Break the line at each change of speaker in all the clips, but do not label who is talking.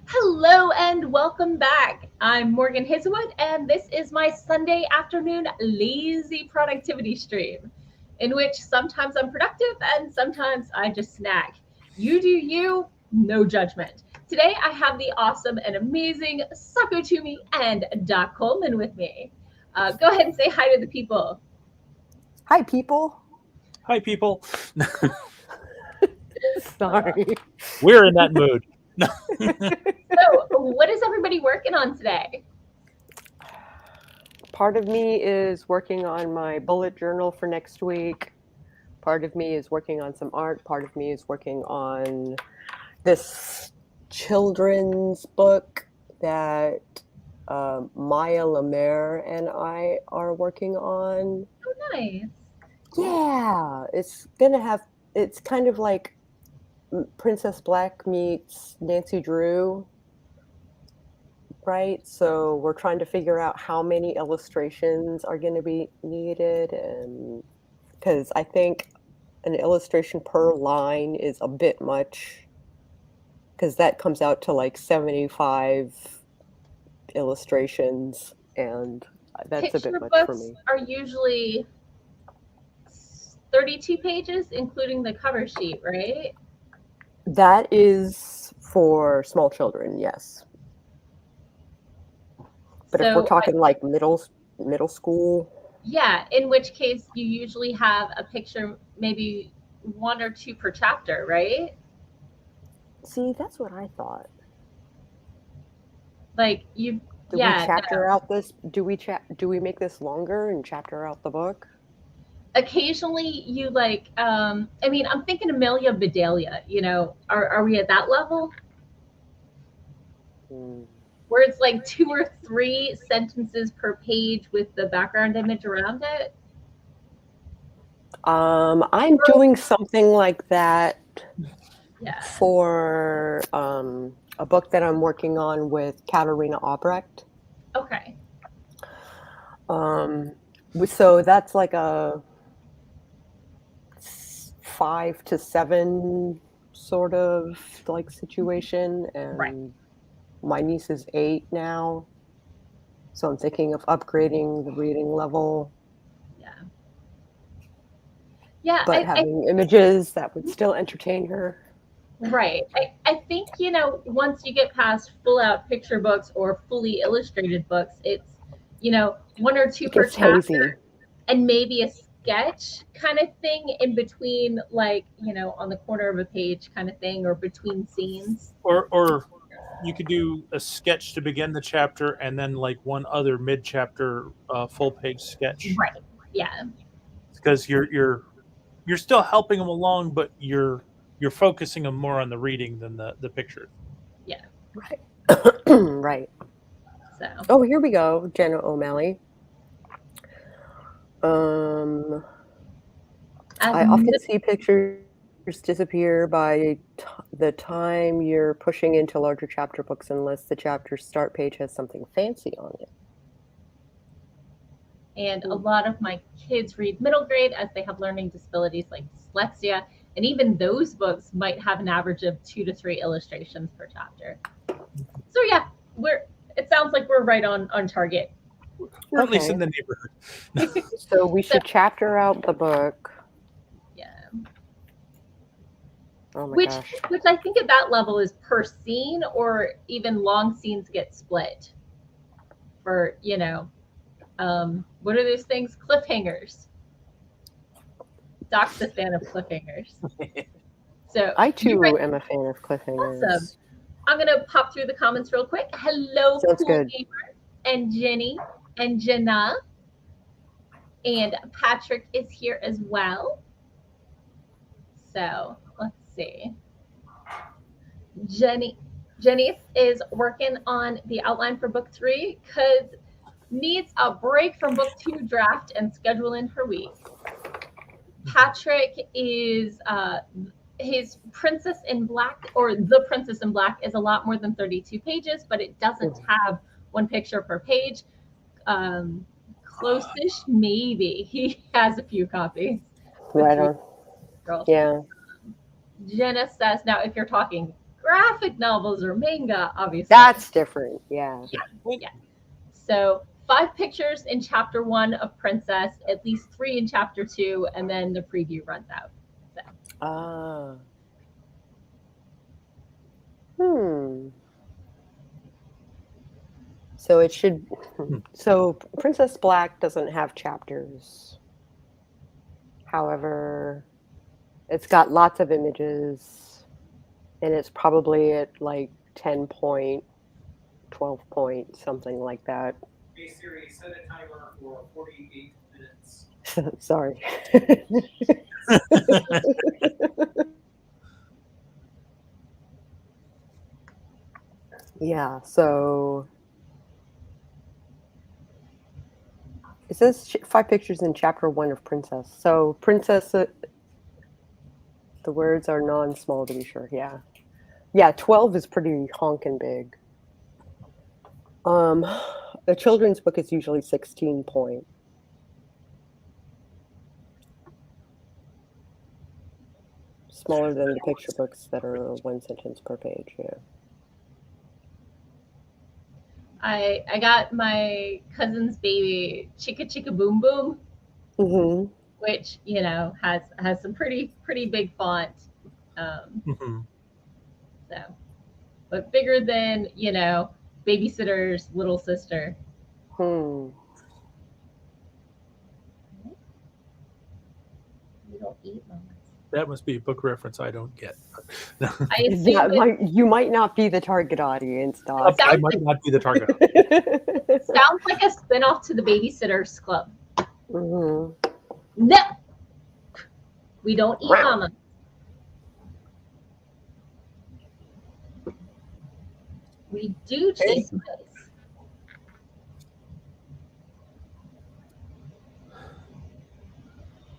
Hello and welcome back. I'm Morgan Hazelwood, and this is my Sunday afternoon lazy productivity stream, in which sometimes I'm productive and sometimes I just snack. You do you, no judgment. Today I have the awesome and amazing Sako Toomey and Doc Coleman with me. Go ahead and say hi to the people.
Hi, people.
Hi, people.
Sorry.
We're in that mood.
So, what is everybody working on today?
Part of me is working on my bullet journal for next week. Part of me is working on some art. Part of me is working on this children's book that Maya Lemaire and I are working on.
Oh, nice.
Yeah, it's kind of like Princess Black meets Nancy Drew, right? So we're trying to figure out how many illustrations are going to be needed, and because I think an illustration per line is a bit much, because that comes out to like 75 illustrations, and that's a bit
Picture
much for
books
me.
are usually 32 pages, including the cover sheet, right?
That is for small children, yes. But if we're
So,
talking like middle school,
yeah, in which case you usually have a picture, maybe one or two per chapter, right?
see, that's what I thought.
Like you,
Do we
yeah,
chapter
no.
out this? Do we make this longer and chapter out the book?
Occasionally you like, I mean, I'm thinking Amelia Bedelia, are we at that level?
Hmm.
Where it's like two or three sentences per page with the background image around it?
I'm doing something like that
Yeah.
for a book that I'm working on with Katarina Albrecht.
Okay.
Um, so that's like a 5 to 7 sort of like situation,
Right.
and my niece is 8 now, so I'm thinking of upgrading the reading level,
Yeah. Yeah,
but
I
having images that would still entertain her.
Right. I think, once you get past full out picture books or fully illustrated books, it's, one or two
It
per
gets hazy.
chapter and maybe a sketch kind of thing in between, like, on the corner of a page kind of thing or between scenes.
or you could do a sketch to begin the chapter and then like one other mid-chapter full page sketch
Right. Yeah.
because you're still helping them along, but you're focusing them more on the reading than the picture.
Yeah.
Right. Right.
So,
Oh, here we go, Jenna O'Malley. Um,
as
I often see pictures disappear by the time you're pushing into larger chapter books unless the chapter start page has something fancy on it.
and a lot of my kids read middle grade as they have learning disabilities like dyslexia, and even those books might have an average of 2 to 3 illustrations per chapter. So yeah, we're it sounds like we're right on target.
We're at least
Okay.
in the neighborhood.
So we
So
should chapter out the book.
yeah,
Oh my
which
gosh.
which I think at that level is per scene, or even long scenes get split for what are those things, cliffhangers. Doc's a fan of cliffhangers. So
I
you
too
write.
am a fan of
Awesome.
cliffhangers.
I'm gonna pop through the comments real quick. Hello,
Sounds
Cool
good.
Gamer and Jenny and Jenna, and Patrick is here as well. So let's see. Jenny Jenny is working on the outline for book 3 because needs a break from book 2 draft and schedule in her week. Patrick is his Princess in Black, or The Princess in Black, is a lot more than 32 pages, but it doesn't have one picture per page. Close-ish, maybe. He has a few copies with
Right
three
on.
girls.
Yeah.
Jenna says, now if you're talking graphic novels or manga, obviously.
That's different. Yeah.
Yeah. So 5 pictures in chapter 1 of Princess, at least 3 in chapter 2, and then the preview runs out. So.
Ah. So it should. So Princess Black doesn't have chapters. However, it's got lots of images, and it's probably at like 10 point, 12 point, something like that.
Hey Siri, set a timer for 48 minutes.
Sorry. Yeah, so it says 5 pictures in chapter 1 of Princess. So Princess, the words are non-small to be sure. Yeah. Yeah, 12 is pretty honking big. The children's book is usually 16 point. Smaller than the picture books that are 1 sentence per page. Yeah.
I got my cousin's baby Chicka Chicka Boom Boom,
Mm-hmm.
which has some pretty big font. So, but bigger than Babysitter's Little Sister.
Hmm.
You don't eat mamas.
That must be a book reference I don't get.
I assume
You might not be the target audience, Doc.
I might not be the target.
sounds like a spinoff to the Babysitter's Club.
Mm-hmm.
No, we don't eat mamas. We do chase mice.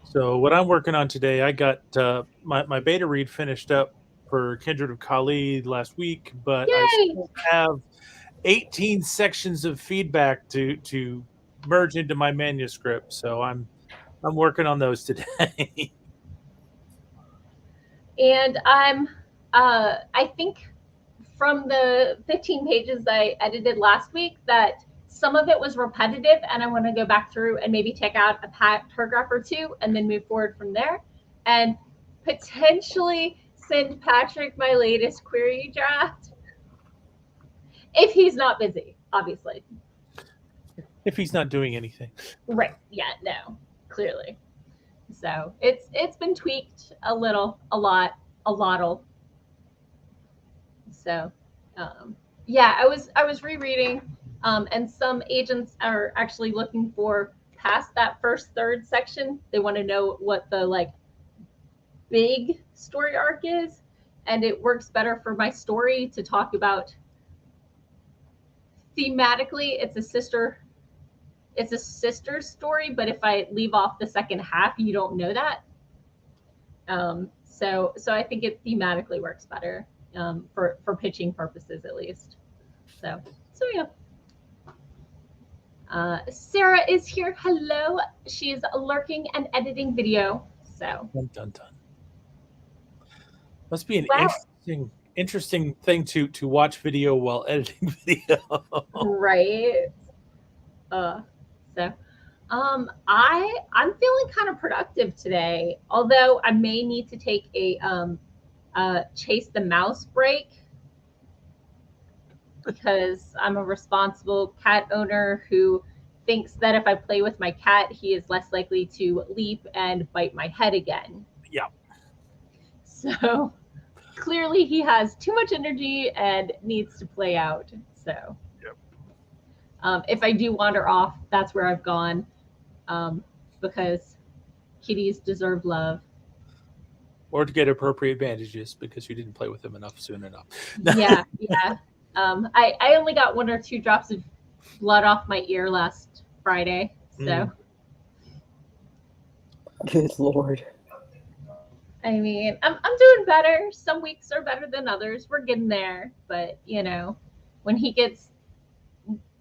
So what I'm working on today, I got my beta read finished up for Kindred of Kali last week, but
Yay!
I still have 18 sections of feedback to merge into my manuscript. So I'm working on those today.
And I think from the 15 pages I edited last week that some of it was repetitive, and I want to go back through and maybe take out a paragraph or 2 and then move forward from there, and potentially send Patrick my latest query draft if he's not busy, obviously.
If he's not doing anything.
Right. Yeah, no, clearly. So it's been tweaked a little, a lot. So yeah, I was rereading, and some agents are actually looking for past that first third section. They want to know what the big story arc is, and it works better for my story to talk about thematically. It's a sister story, but if I leave off the second half, you don't know that. So I think it thematically works better for pitching purposes, at least. So yeah. Sarah is here. Hello. She's lurking and editing video. So
Dun, dun, dun. Must be an
wow.
interesting thing to watch video while editing video.
Right. So I'm feeling kind of productive today, although I may need to take a chase the mouse break, because I'm a responsible cat owner who thinks that if I play with my cat, he is less likely to leap and bite my head again.
Yeah.
So clearly he has too much energy and needs to play out. So yep. If I do wander off, that's where I've gone, because kitties deserve love.
Or to get appropriate bandages because you didn't play with them enough soon enough.
Yeah. I only got 1 or 2 drops of blood off my ear last Friday. So.
Good Lord.
I mean, I'm doing better. Some weeks are better than others. We're getting there. But, when he gets,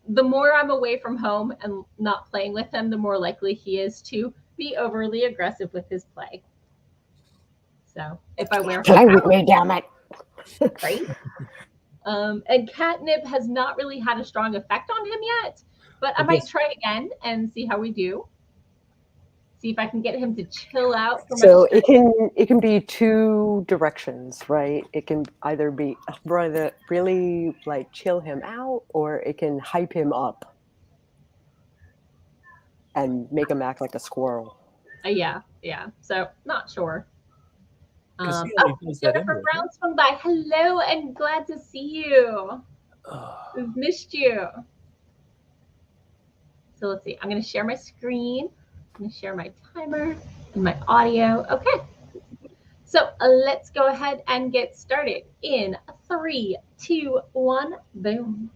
the more I'm away from home and not playing with him, the more likely he is to be overly aggressive with his play. So if I wear
Play with me, damn it.
Right? And catnip has not really had a strong effect on him yet, but I might try again and see how we do. See if I can get him to chill out for my
So
stream.
it can be two directions, right? It can either be rather really like chill him out, or it can hype him up and make him act like a squirrel.
Yeah. So not sure.
Because he
Oh,
only does that
Jennifer
anyway.
Brown swung by. Hello and glad to see you. We've missed you. So let's see. I'm going to share my screen. I'm going to share my timer and my audio. Okay. So let's go ahead and get started in 3, 2, 1, boom.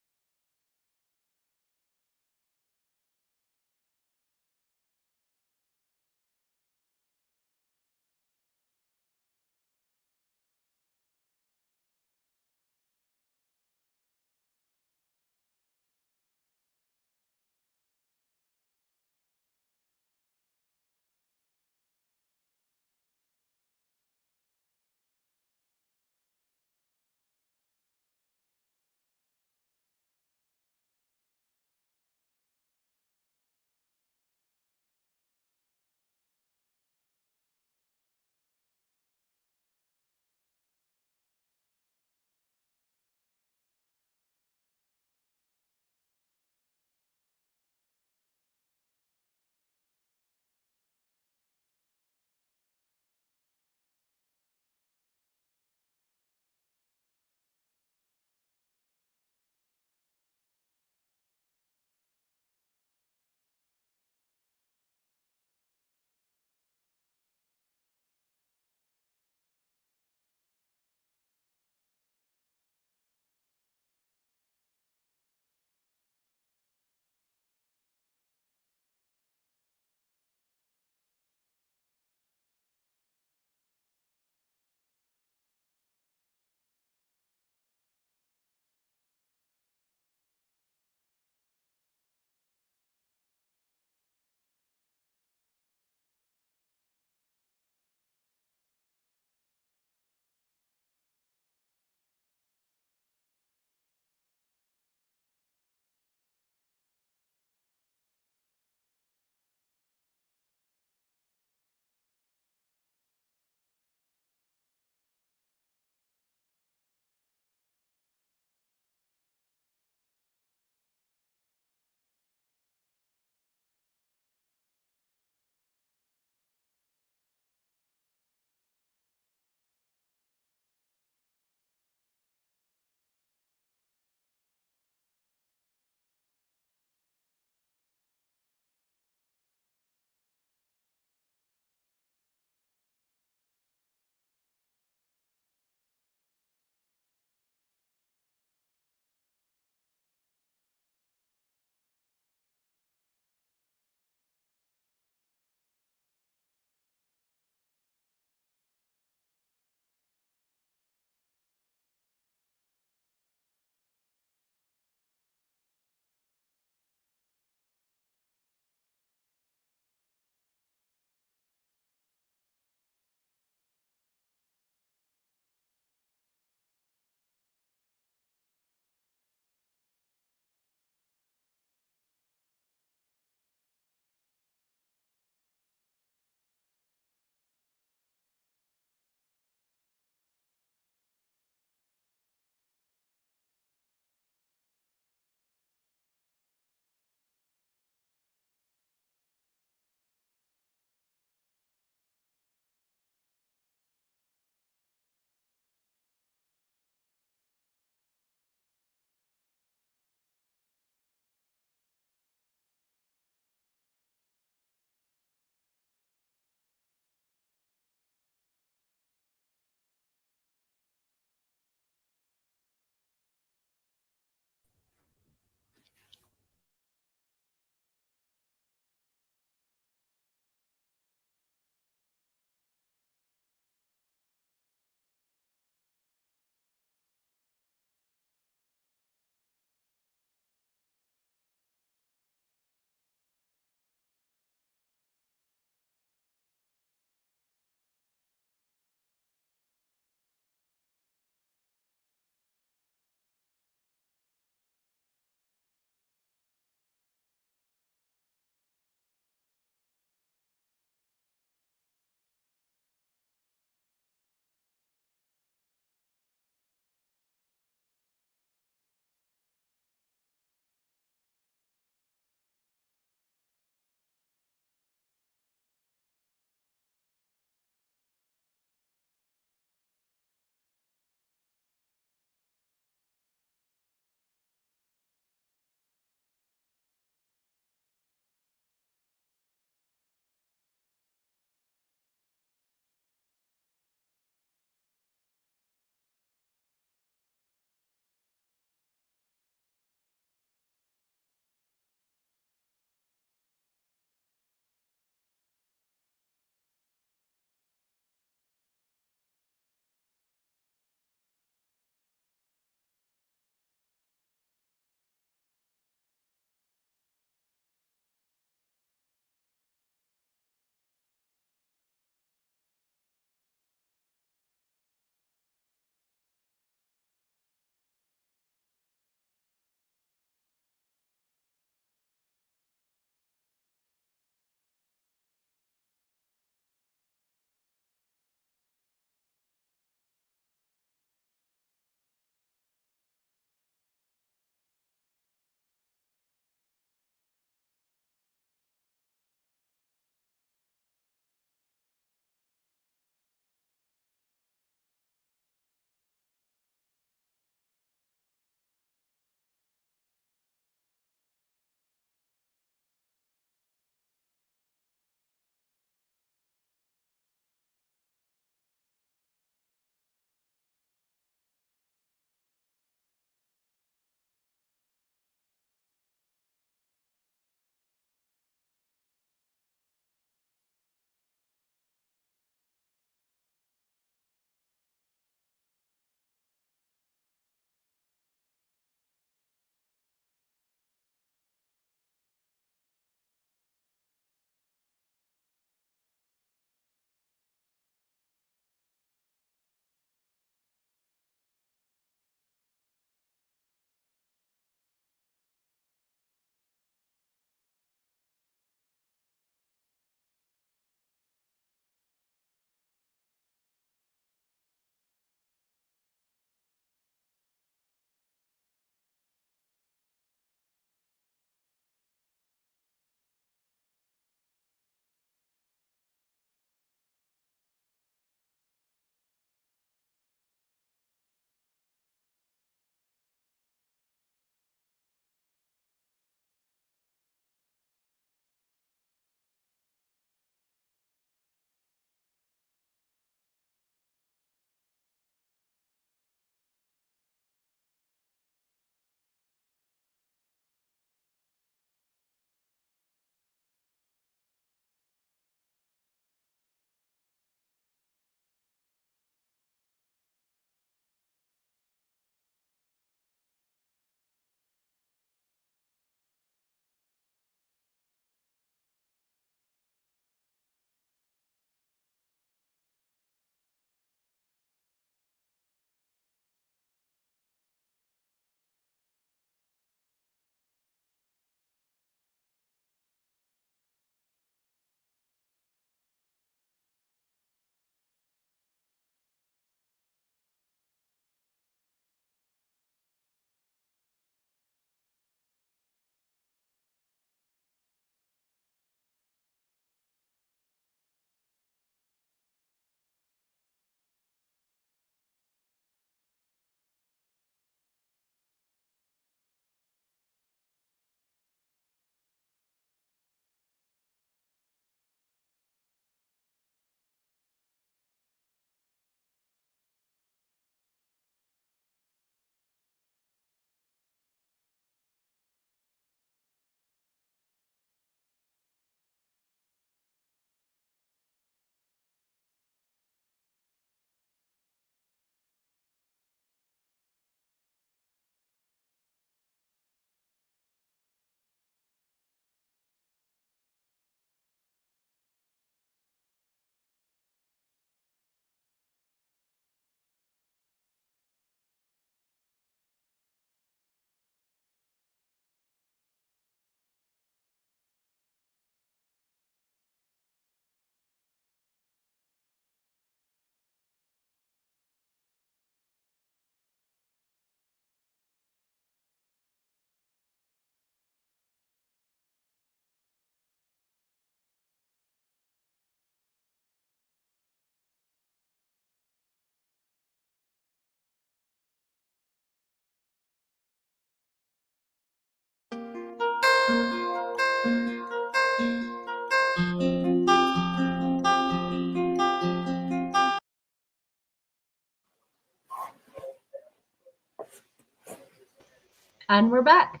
And we're back.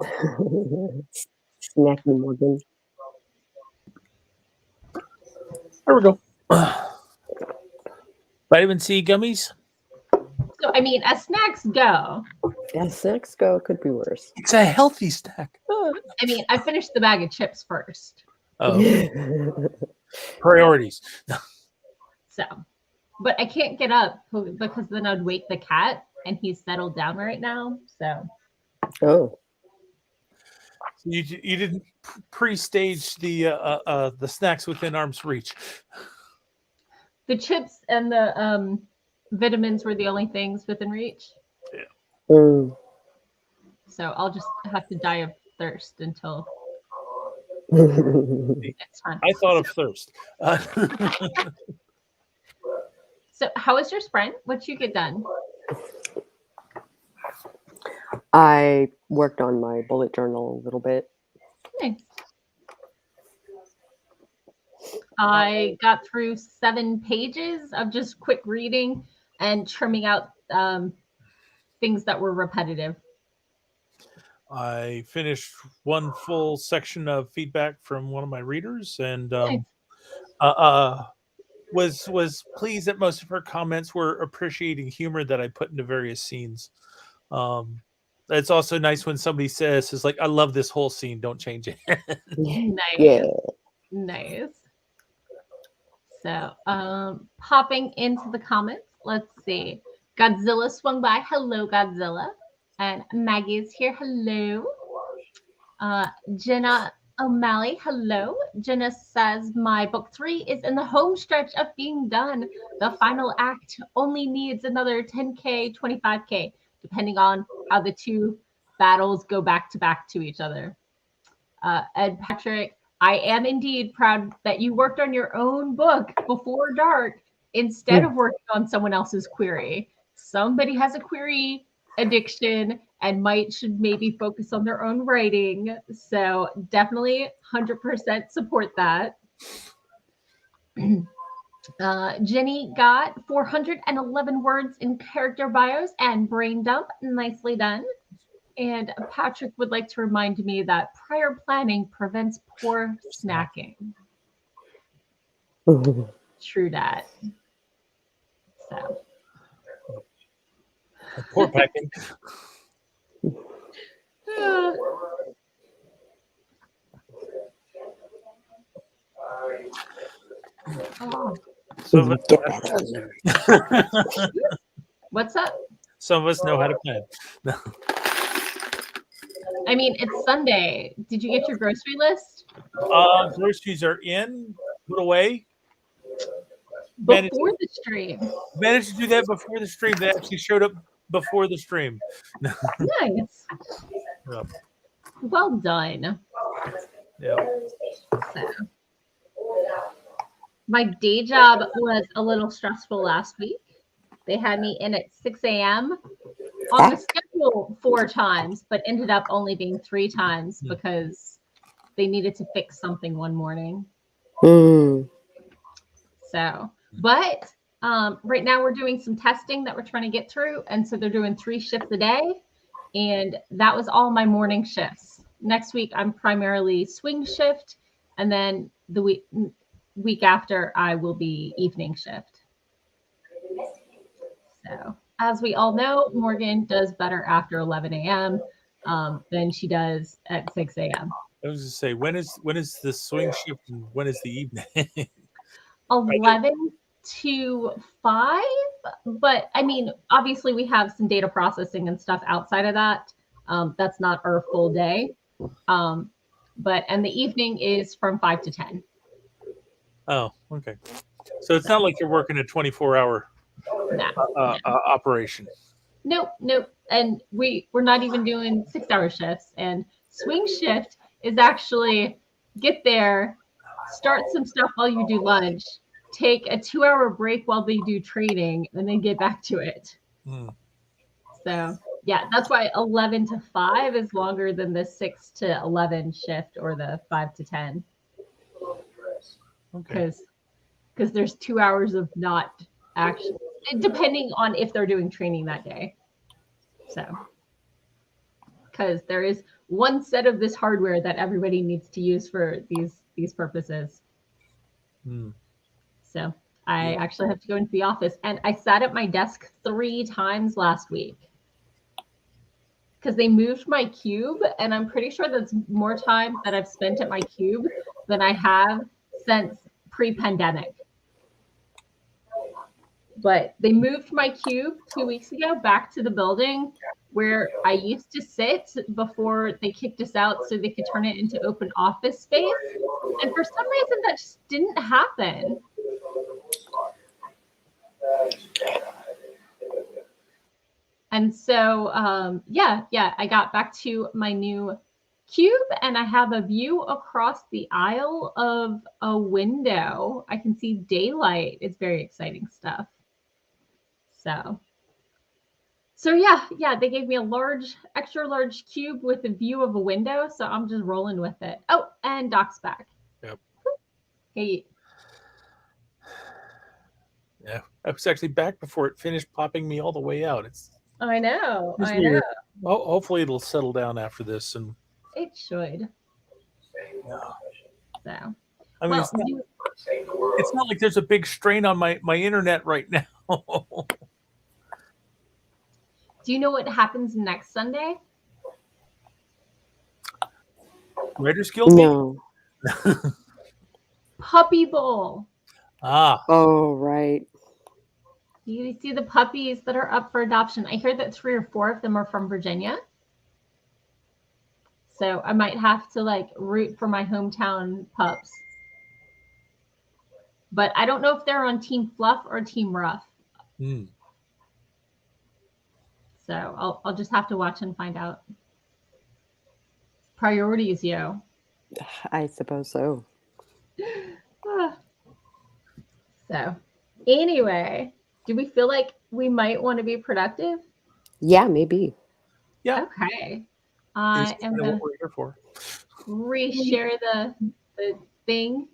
Snacky Morgan.
There we go. Vitamin C gummies.
So, I mean, as snacks go,
Yeah, snacks go could be worse.
It's a healthy snack.
I mean, I finished the bag of chips first.
Oh, priorities.
So, but I can't get up because then I'd wake the cat, and he's settled down right now. So,
Oh.
You didn't pre-stage the snacks within arm's reach.
the chips and the vitamins were the only things within reach.
Mm.
So I'll just have to die of thirst until
Mm.
it's time.
I thought of thirst.
So how was your sprint? What'd you get done?
I worked on my bullet journal a little bit.
Nice. I got through 7 pages of just quick reading and trimming out things that were repetitive.
I finished one full section of feedback from one of my readers, and was pleased that most of her comments were appreciating humor that I put into various scenes. It's also nice when somebody says, "Is like I love this whole scene. Don't change it."
Nice.
Yeah.
Nice. So, popping into the comments, let's see. Godzilla swung by. Hello, Godzilla. And Maggie is here. Hello. Jenna O'Malley. Hello. Jenna says, my book 3 is in the home stretch of being done. The final act only needs another 10K, 25K, depending on how the 2 battles go back to each other. Ed Patrick, I am indeed proud that you worked on your own book before dark instead of working on someone else's query. Somebody has a query addiction and should maybe focus on their own writing. So definitely 100% support that. Jenny got 411 words in character bios and brain dump. Nicely done. And Patrick would like to remind me that prior planning prevents poor snacking. True that. So.
Poor packing.
Oh.
So
Get that.
What's up?
Some of us know how to plan.
I mean, it's Sunday. Did you get your grocery list?
Groceries are in, put away.
Before the stream.
Managed to do that before the stream. They actually showed up before the stream.
Nice.
Yep.
Well done.
Yeah.
So, my day job was a little stressful last week. They had me in at 6 a.m. on the schedule 4 times, but ended up only being 3 times because they needed to fix something one morning. So, but right now we're doing some testing that we're trying to get through. And so they're doing 3 shifts a day. And that was all my morning shifts. Next week, I'm primarily swing shift. And then the week after, I will be evening shift. So, as we all know, Morgan does better after 11 a.m. Than she does at 6 a.m.
I was going to say, when is the swing shift and when is the evening?
11 to 5. But I mean, obviously we have some data processing and stuff outside of that. That's not our full day. And the evening is from 5 to 10.
Oh, okay. So it's not like you're working a 24-hour operation.
Nope. And we're not even doing 6-hour shifts. And swing shift is actually get there, start some stuff while you do lunch, take a 2-hour break while they do training, and then get back to it. So yeah, that's why 11 to 5 is longer than the 6 to 11 shift or the 5 to 10.
Okay.
Because there's 2 hours of not actually, depending on if they're doing training that day. So because there is one set of this hardware that everybody needs to use for these purposes. So I actually have to go into the office, and I sat at my desk 3 times last week because they moved my cube, and I'm pretty sure that's more time that I've spent at my cube than I have since pre-pandemic. But they moved my cube 2 weeks ago back to the building where I used to sit before they kicked us out so they could turn it into open office space. And for some reason, that just didn't happen. And so, I got back to my new cube, and I have a view across the aisle of a window. I can see daylight. It's very exciting stuff. So yeah, they gave me a extra large cube with a view of a window, so I'm just rolling with it. Oh, and Doc's back.
Yep.
Hey.
Yeah, I was actually back before it finished popping me all the way out.
I know.
Weird. Oh, hopefully it'll settle down after this, and
it should.
Yeah.
So.
I mean, it's not like there's a big strain on my internet right now.
Do you know what happens next Sunday?
Writers Guild?
No.
Puppy Bowl.
Ah.
Oh, right.
You see the puppies that are up for adoption. I hear that 3 or 4 of them are from Virginia. So I might have to root for my hometown pups. But I don't know if they're on Team Fluff or Team Rough. So I'll just have to watch and find out. Priorities, yo.
I suppose so.
So anyway, do we feel like we might want to be productive?
Yeah, maybe.
Yeah.
Okay. I am going to reshare the thing,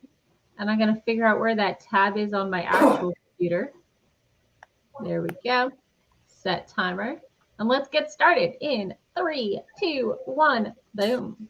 and I'm going to figure out where that tab is on my actual computer. There we go. Set timer. And let's get started in 3, 2, 1. Boom.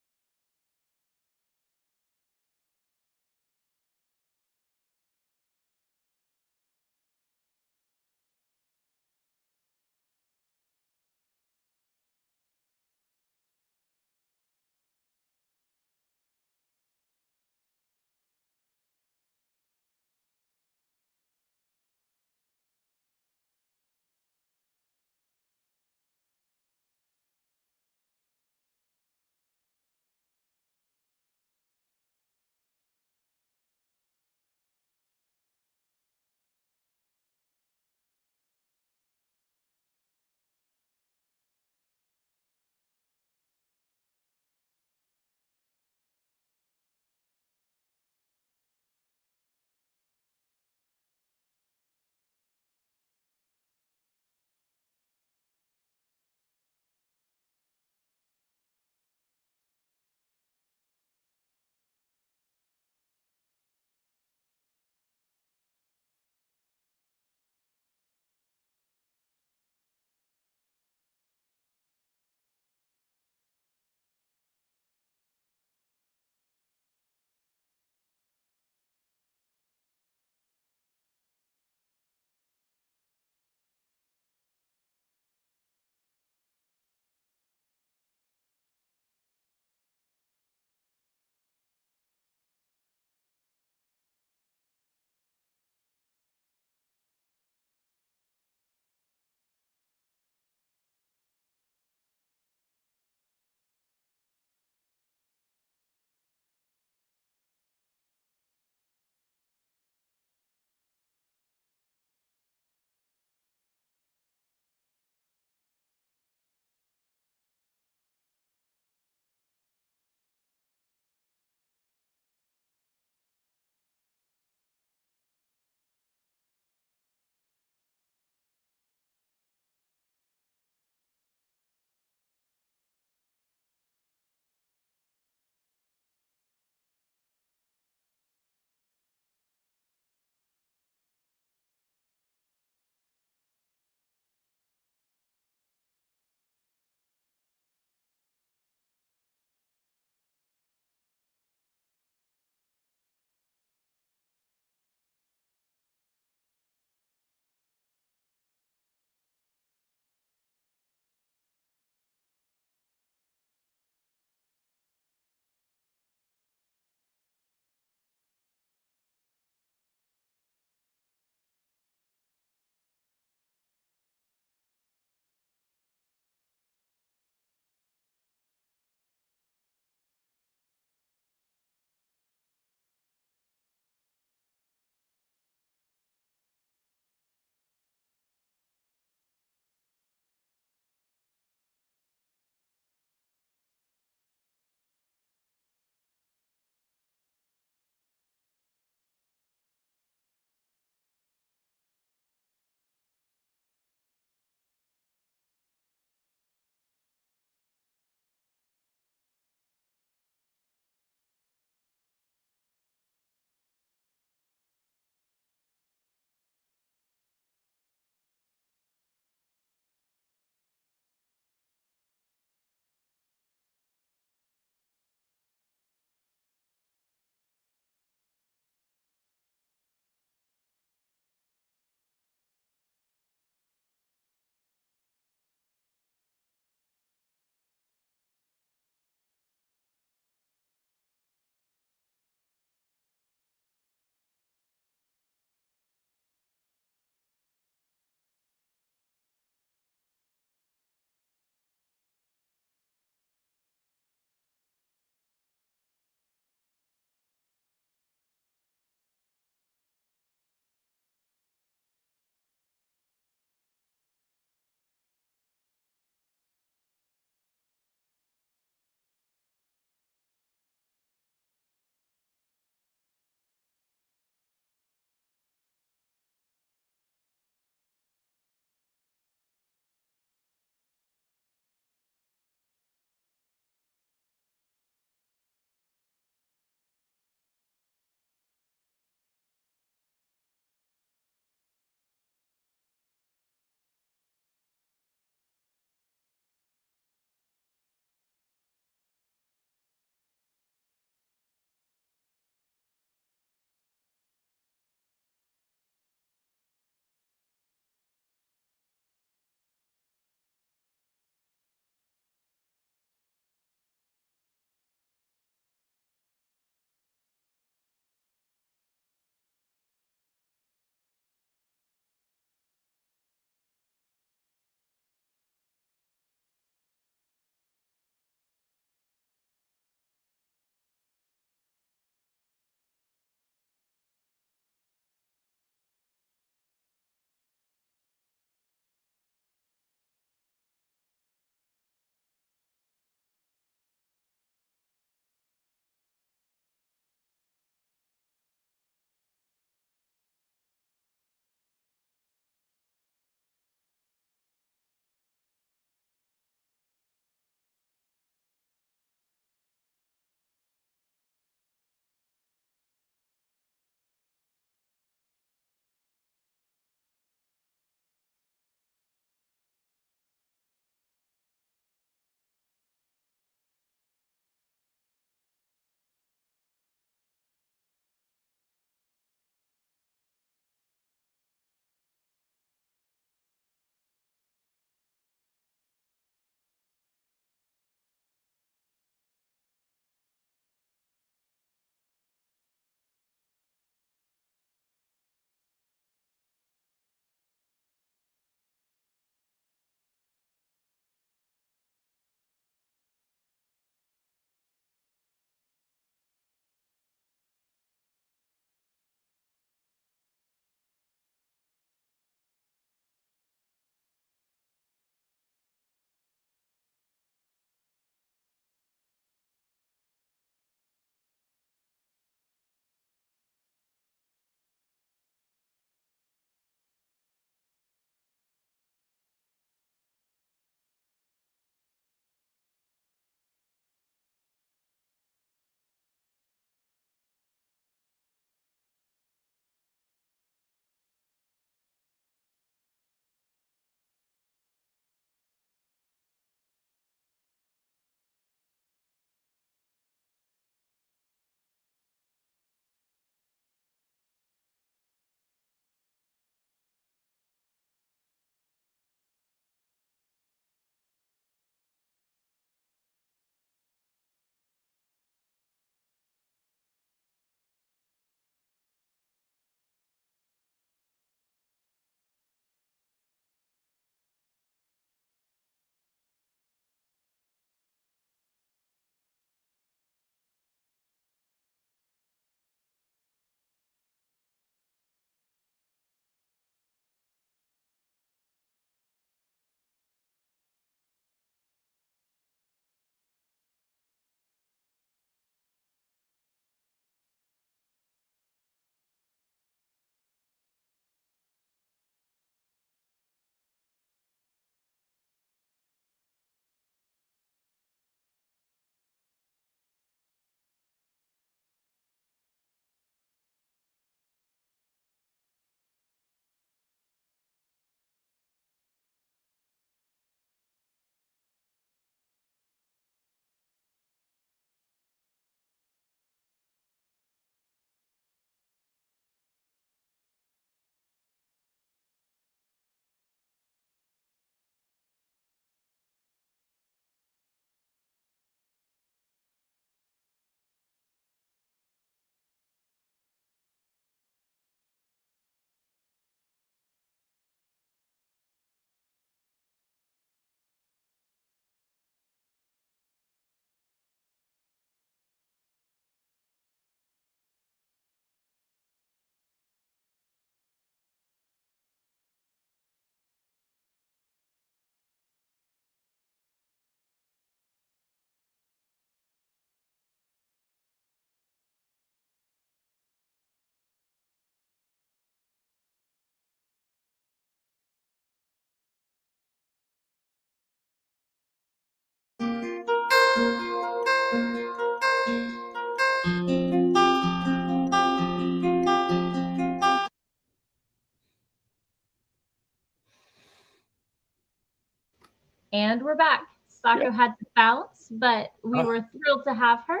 And we're back. Sako
Yeah.
had to bounce, but we were thrilled to have her.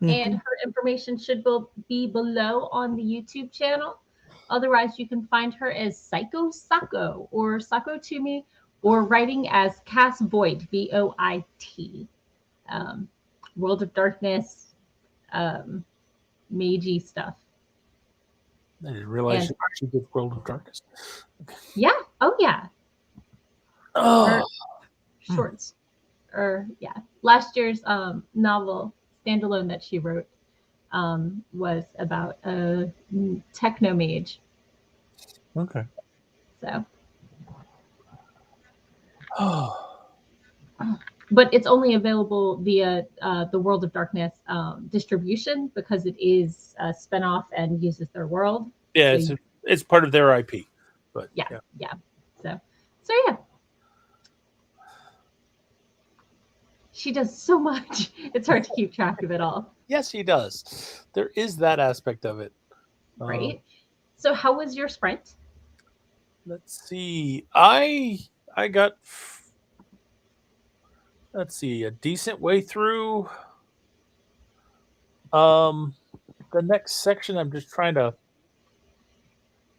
And her information should be below on the YouTube channel. Otherwise, you can find her as Sako or Sako to me, or writing as Cass Voit, Voit. World of Darkness, magey stuff.
I didn't realize
And-
she did World of Darkness.
Yeah. Oh, yeah.
Oh,
Shorts. Or, yeah. Last year's novel, standalone, that she wrote was about a techno mage.
okay.
So,
Oh,
but it's only available via the World of Darkness distribution because it is a spinoff and uses their world.
yeah,
So
it's part of their IP. But
yeah. So yeah. She does so much. It's hard to keep track of it all.
Yes, he does. There is that aspect of it.
Right. So how was your sprint?
Let's see. I got, let's see, a decent way through. The next section, I'm just trying to.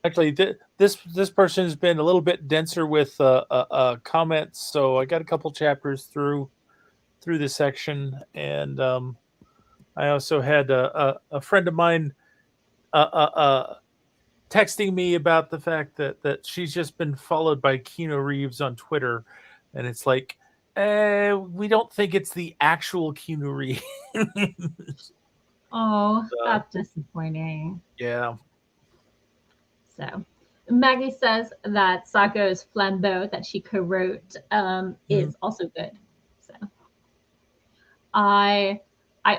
Actually, this person has been a little bit denser with comments, so I got a couple chapters through this section, and I also had a friend of mine texting me about the fact that she's just been followed by Keanu Reeves on Twitter, and it's like, we don't think it's the actual Keanu Reeves.
Oh, that's disappointing.
Yeah.
So Maggie says that Sako's Flambeau that she co-wrote is also good. So I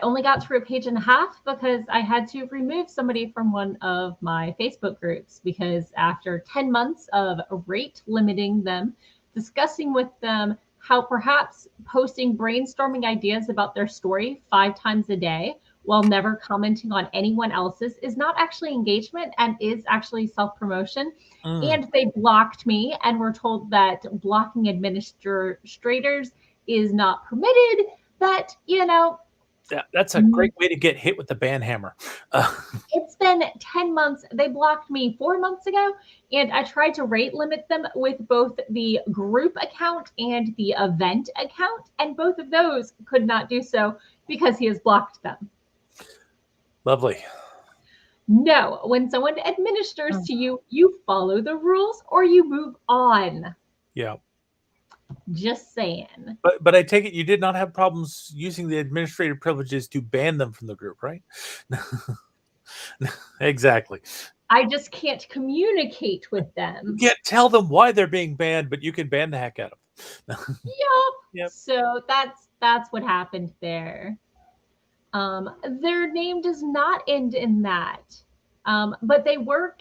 only got through a page and a half because I had to remove somebody from one of my Facebook groups because after 10 months of rate limiting them, discussing with them how perhaps posting brainstorming ideas about their story 5 times a day while never commenting on anyone else's is not actually engagement and is actually self-promotion. And they blocked me and were told that blocking administrators is not permitted. But,
that's a great way to get hit with the ban hammer.
It's been 10 months. They blocked me 4 months ago, and I tried to rate limit them with both the group account and the event account, and both of those could not do so because he has blocked them.
Lovely.
No, when someone administers to you, you follow the rules or you move on.
Yeah.
Just saying.
But I take it you did not have problems using the administrative privileges to ban them from the group, right? Exactly.
I just can't communicate with them.
You can't tell them why they're being banned, but you can ban the heck out of them.
Yep. So that's what happened there. Their name does not end in that. But they were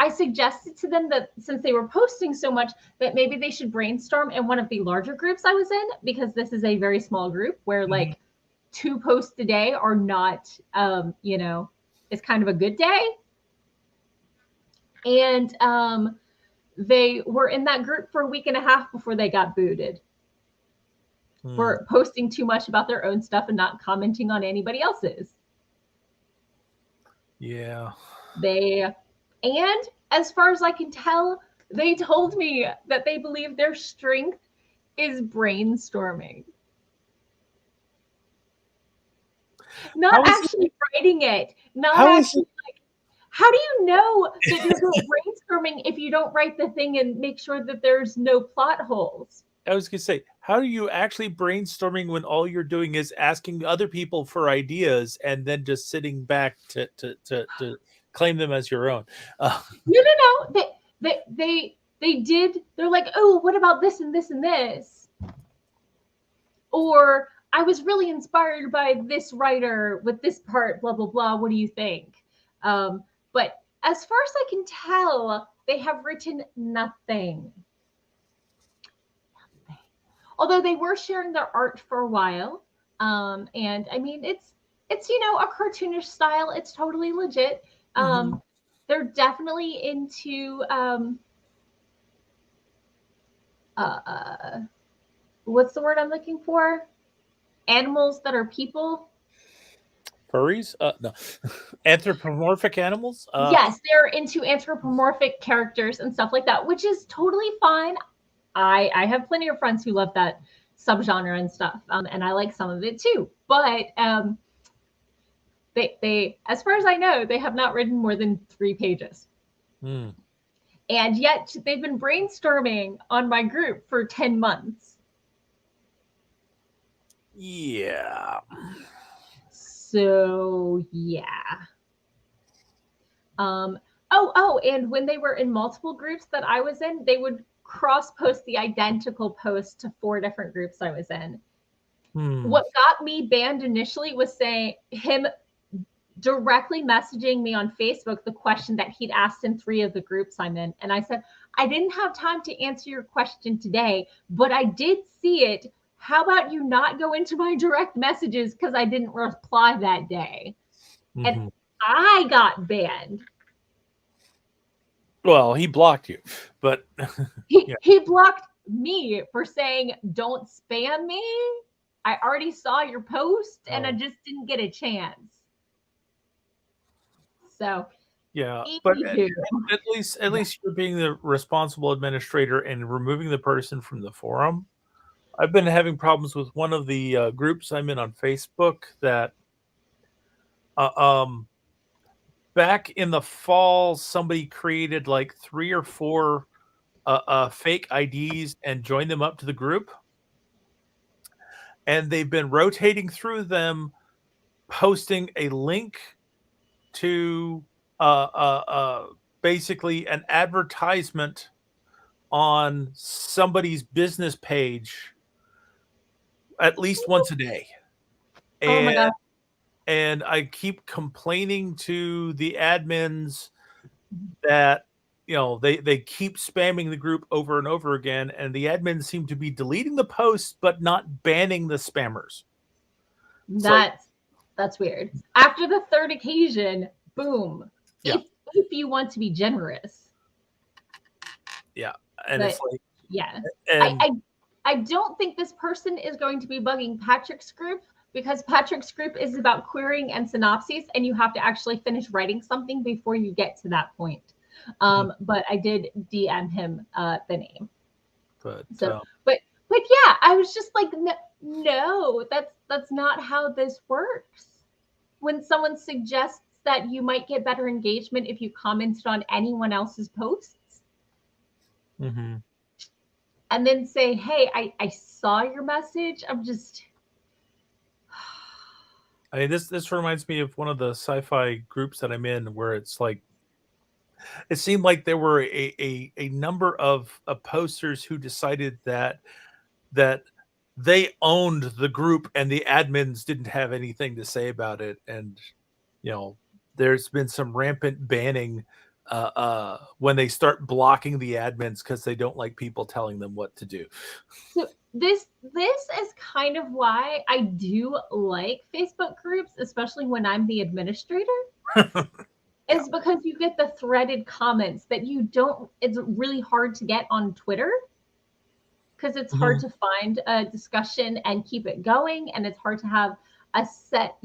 I suggested to them that since they were posting so much, that maybe they should brainstorm in one of the larger groups I was in, because this is a very small group where like 2 posts a day are not, it's kind of a good day. And they were in that group for a week and a half before they got booted for posting too much about their own stuff and not commenting on anybody else's.
Yeah.
And as far as I can tell, they told me that they believe their strength is brainstorming. Not actually writing it. How do you know that you're good brainstorming if you don't write the thing and make sure that there's no plot holes?
I was going to say, how are you actually brainstorming when all you're doing is asking other people for ideas and then just sitting back to claim them as your own?
No. They did. They're like, oh, what about this and this and this? Or I was really inspired by this writer with this part, blah, blah, blah. What do you think? But as far as I can tell, they have written nothing. Although they were sharing their art for a while. And I mean, it's a cartoonish style. It's totally legit. They're definitely into what's the word I'm looking for? Animals that are people.
Furries? No. Anthropomorphic animals?
Yes, they're into anthropomorphic characters and stuff like that, which is totally fine. I have plenty of friends who love that subgenre and stuff, and I like some of it too. But they, as far as I know, they have not written more than 3 pages.
Hmm.
And yet they've been brainstorming on my group for 10 months.
Yeah.
So yeah. And when they were in multiple groups that I was in, they would cross post the identical post to 4 different groups I was in. What got me banned initially was saying him directly messaging me on Facebook the question that he'd asked in 3 of the groups I'm in. And I said, I didn't have time to answer your question today, but I did see it. How about you not go into my direct messages because I didn't reply that day?
Mm-hmm.
And I got banned.
Well, he blocked you, but
he blocked me for saying, don't spam me. I already saw your post and I just didn't get a chance. So
yeah, but at least you're being the responsible administrator and removing the person from the forum. I've been having problems with one of the groups I'm in on Facebook that back in the fall somebody created like 3 or 4 fake IDs and joined them up to the group, and they've been rotating through them, posting a link to basically an advertisement on somebody's business page at least once a day.
Oh my God.
And I keep complaining to the admins that, you know, they keep spamming the group over and over again, and the admins seem to be deleting the posts but not banning the spammers.
That's weird. After the 3rd occasion, boom.
Yeah.
If you want to be generous.
Yeah. And it's like,
yeah.
and
I don't think this person is going to be bugging Patrick's group, because Patrick's group is about querying and synopses, and you have to actually finish writing something before you get to that point. But I did DM him the name.
But
yeah, I was just like, no, that's not how this works. When someone suggests that you might get better engagement if you commented on anyone else's posts, and then say, hey, I saw your message. I'm just...
I mean, this reminds me of one of the sci-fi groups that I'm in, where it's like, it seemed like there were a number of posters who decided that they owned the group and the admins didn't have anything to say about it. And, you know, there's been some rampant banning when they start blocking the admins because they don't like people telling them what to do.
So this is kind of why I do like Facebook groups, especially when I'm the administrator. Is because you get the threaded comments that you don't, it's really hard to get on Twitter, because it's hard to find a discussion and keep it going, and it's hard to have a set,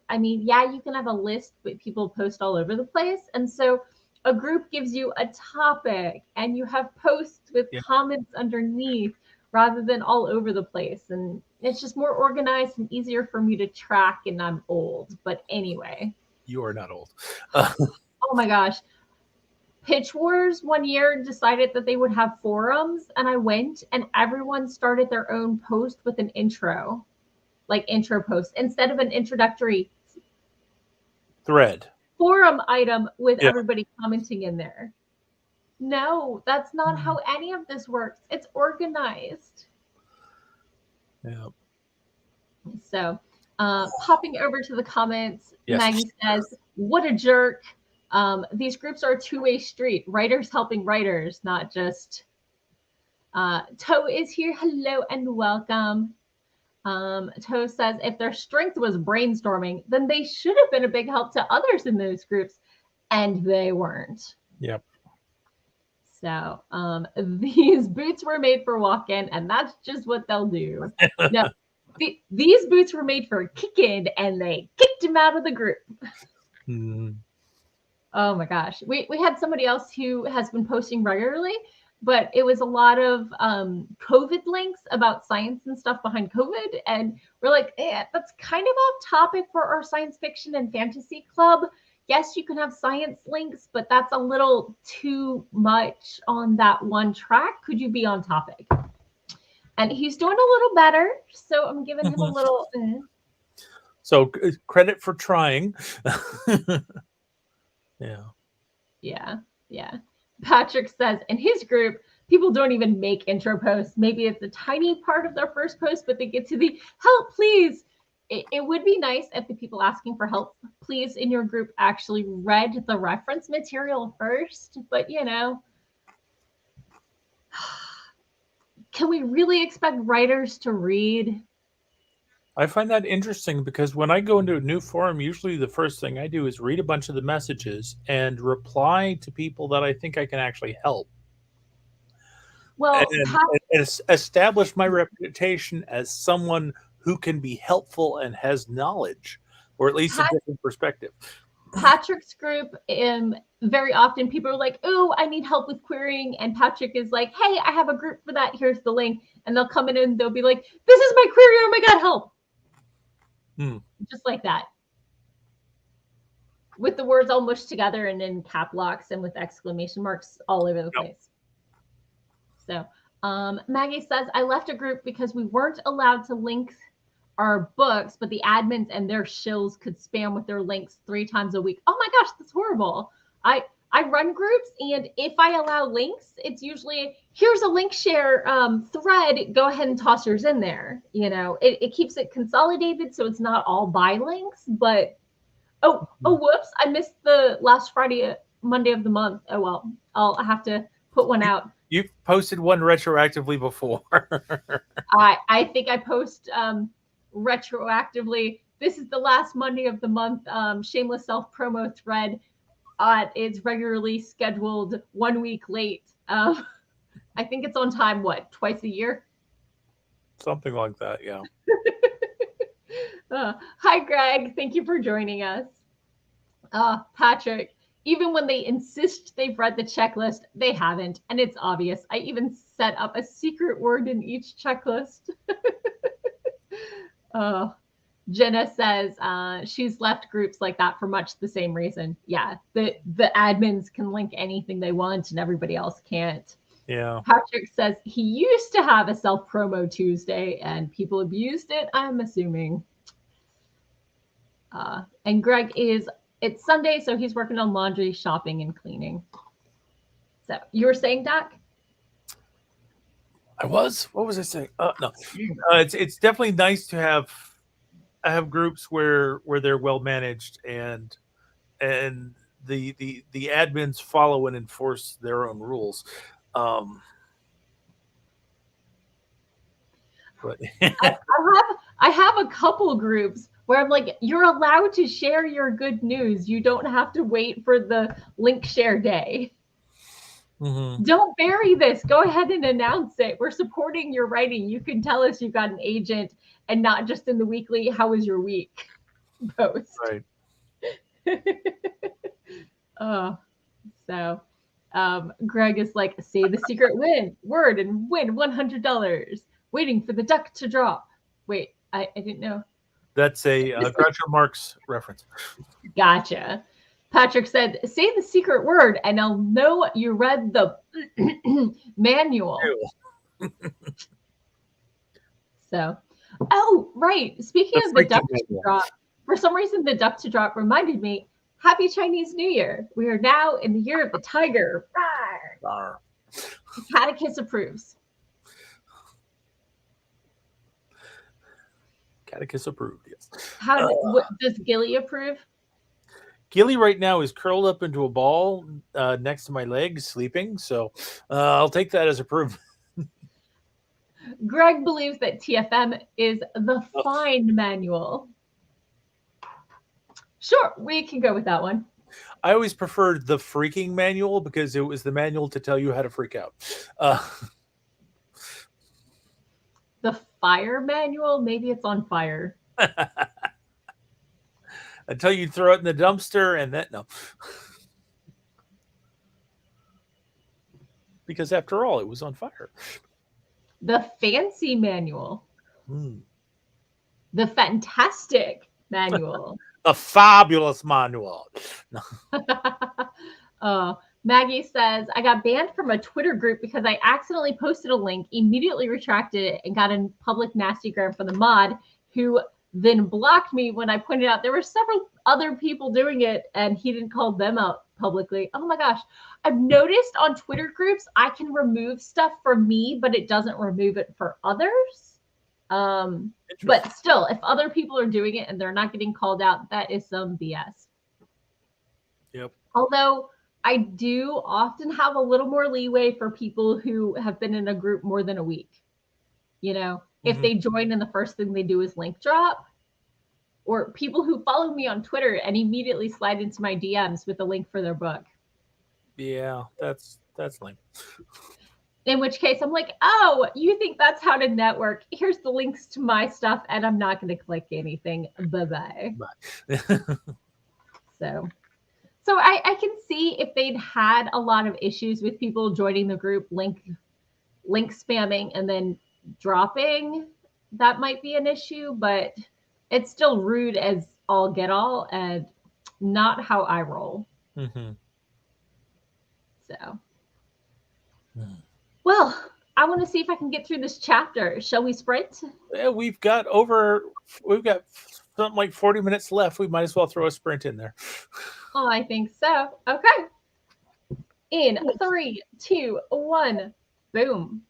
I mean, yeah, you can have a list, but people post all over the place. And so a group gives you a topic and you have posts with comments underneath rather than all over the place. And it's just more organized and easier for me to track, and I'm old. But anyway.
You are not old.
Oh my gosh. Pitch Wars one year decided that they would have forums, and I went, and everyone started their own post with an intro post instead of an introductory
thread
forum item with everybody commenting in there. No, that's not how any of this works. It's organized.
Yeah.
So popping over to the comments,
yes.
Maggie says, what a jerk. These groups are a two-way street. Writers helping writers, not just... Toe is here. Hello and welcome. Toe says, if their strength was brainstorming, then they should have been a big help to others in those groups, and they weren't.
Yep.
So these boots were made for walk-in, and that's just what they'll do. No, these boots were made for kick-in, and they kicked him out of the group.
Mm.
Oh my gosh. We had somebody else who has been posting regularly, but it was a lot of COVID links about science and stuff behind COVID. And we're like, that's kind of off topic for our science fiction and fantasy club. Yes, you can have science links, but that's a little too much on that one track. Could you be on topic? And he's doing a little better. So I'm giving him a little.
So credit for trying. Yeah.
Patrick says in his group, people don't even make intro posts. Maybe it's a tiny part of their first post, but they get to the help, please. It would be nice if the people asking for help, please, in your group actually read the reference material first. But, can we really expect writers to read?
I find that interesting because when I go into a new forum, usually the first thing I do is read a bunch of the messages and reply to people that I think I can actually help.
Well,
and establish my reputation as someone who can be helpful and has knowledge, or at least a different perspective.
Patrick's group, very often people are like, oh, I need help with querying. And Patrick is like, hey, I have a group for that. Here's the link. And they'll come in and they'll be like, this is my query. Oh my God, help. Just like that. With the words all mushed together and in cap locks and with exclamation marks all over the place. So Maggie says, I left a group because we weren't allowed to link our books, but the admins and their shills could spam with their links 3 times a week. Oh my gosh, that's horrible. I run groups, and if I allow links, it's usually, here's a link share thread, go ahead and toss yours in there. It keeps it consolidated so it's not all by links, but oh whoops, I missed the last Monday of the month. Oh well, I'll have to put one out.
You've posted one retroactively before.
I think I post retroactively. This is the last Monday of the month. Shameless self promo thread. It's regularly scheduled 1 week late. I think it's on time. What, twice a year?
Something like that. Yeah.
Hi, Greg. Thank you for joining us. Patrick. Even when they insist they've read the checklist, they haven't. And it's obvious. I even set up a secret word in each checklist. Jenna says she's left groups like that for much the same reason. Yeah, the admins can link anything they want and everybody else can't.
Yeah.
Patrick says he used to have a self-promo Tuesday and people abused it, I'm assuming. And Greg it's Sunday, so he's working on laundry, shopping, and cleaning. So you were saying, Doc?
I was. What was I saying? No. It's definitely nice to have groups where they're well managed and the admins follow and enforce their own rules. But
I have a couple groups where I'm like, you're allowed to share your good news. You don't have to wait for the link share day. Mm-hmm. Don't bury this. Go ahead and announce it. We're supporting your writing. You can tell us you've got an agent and not just in the weekly, how was your week post.
Right.
So Greg is like, say the secret word and win $100. Waiting for the duck to drop. Wait, I didn't know.
That's a Groucho Marx reference.
Gotcha. Patrick said, say the secret word and I'll know you read the manual. So, right. Speaking of the duck to drop, for some reason, the duck to drop reminded me, Happy Chinese New Year. We are now in the year of the tiger. Rawr. Catechus approves.
Catechus approved, yes.
Does Gilly approve?
Gilly right now is curled up into a ball next to my legs, sleeping. So I'll take that as approved.
Greg believes that TFM is the fine manual. Sure, we can go with that one.
I always preferred the freaking manual because it was the manual to tell you how to freak out.
The fire manual, maybe it's on fire.
Until you throw it in the dumpster and then no. Because after all, it was on fire.
The fancy manual.
Hmm.
The fantastic manual.
A fabulous manual.
Maggie says, I got banned from a Twitter group because I accidentally posted a link, immediately retracted it, and got a public nastygram from the mod, who then blocked me when I pointed out there were several other people doing it, and he didn't call them out publicly. Oh my gosh. I've noticed on Twitter groups, I can remove stuff for me, but it doesn't remove it for others. But still, if other people are doing it and they're not getting called out, that is some BS.
Yep.
Although I do often have a little more leeway for people who have been in a group more than a week. You know, if they join and the first thing they do is link drop, or people who follow me on Twitter and immediately slide into my DMs with a link for their book.
Yeah, that's lame.
In which case I'm like, oh, you think that's how to network? Here's the links to my stuff, and I'm not going to click anything. Bye-bye. So I can see if they'd had a lot of issues with people joining the group, link spamming and then dropping, that might be an issue, but it's still rude as all get all and not how I roll. So, well, I want to see if I can get through this chapter. Shall we sprint?
Yeah, we've got something like 40 minutes left. We might as well throw a sprint in there.
Oh, I think so. Okay. In 3, 2, 1, boom.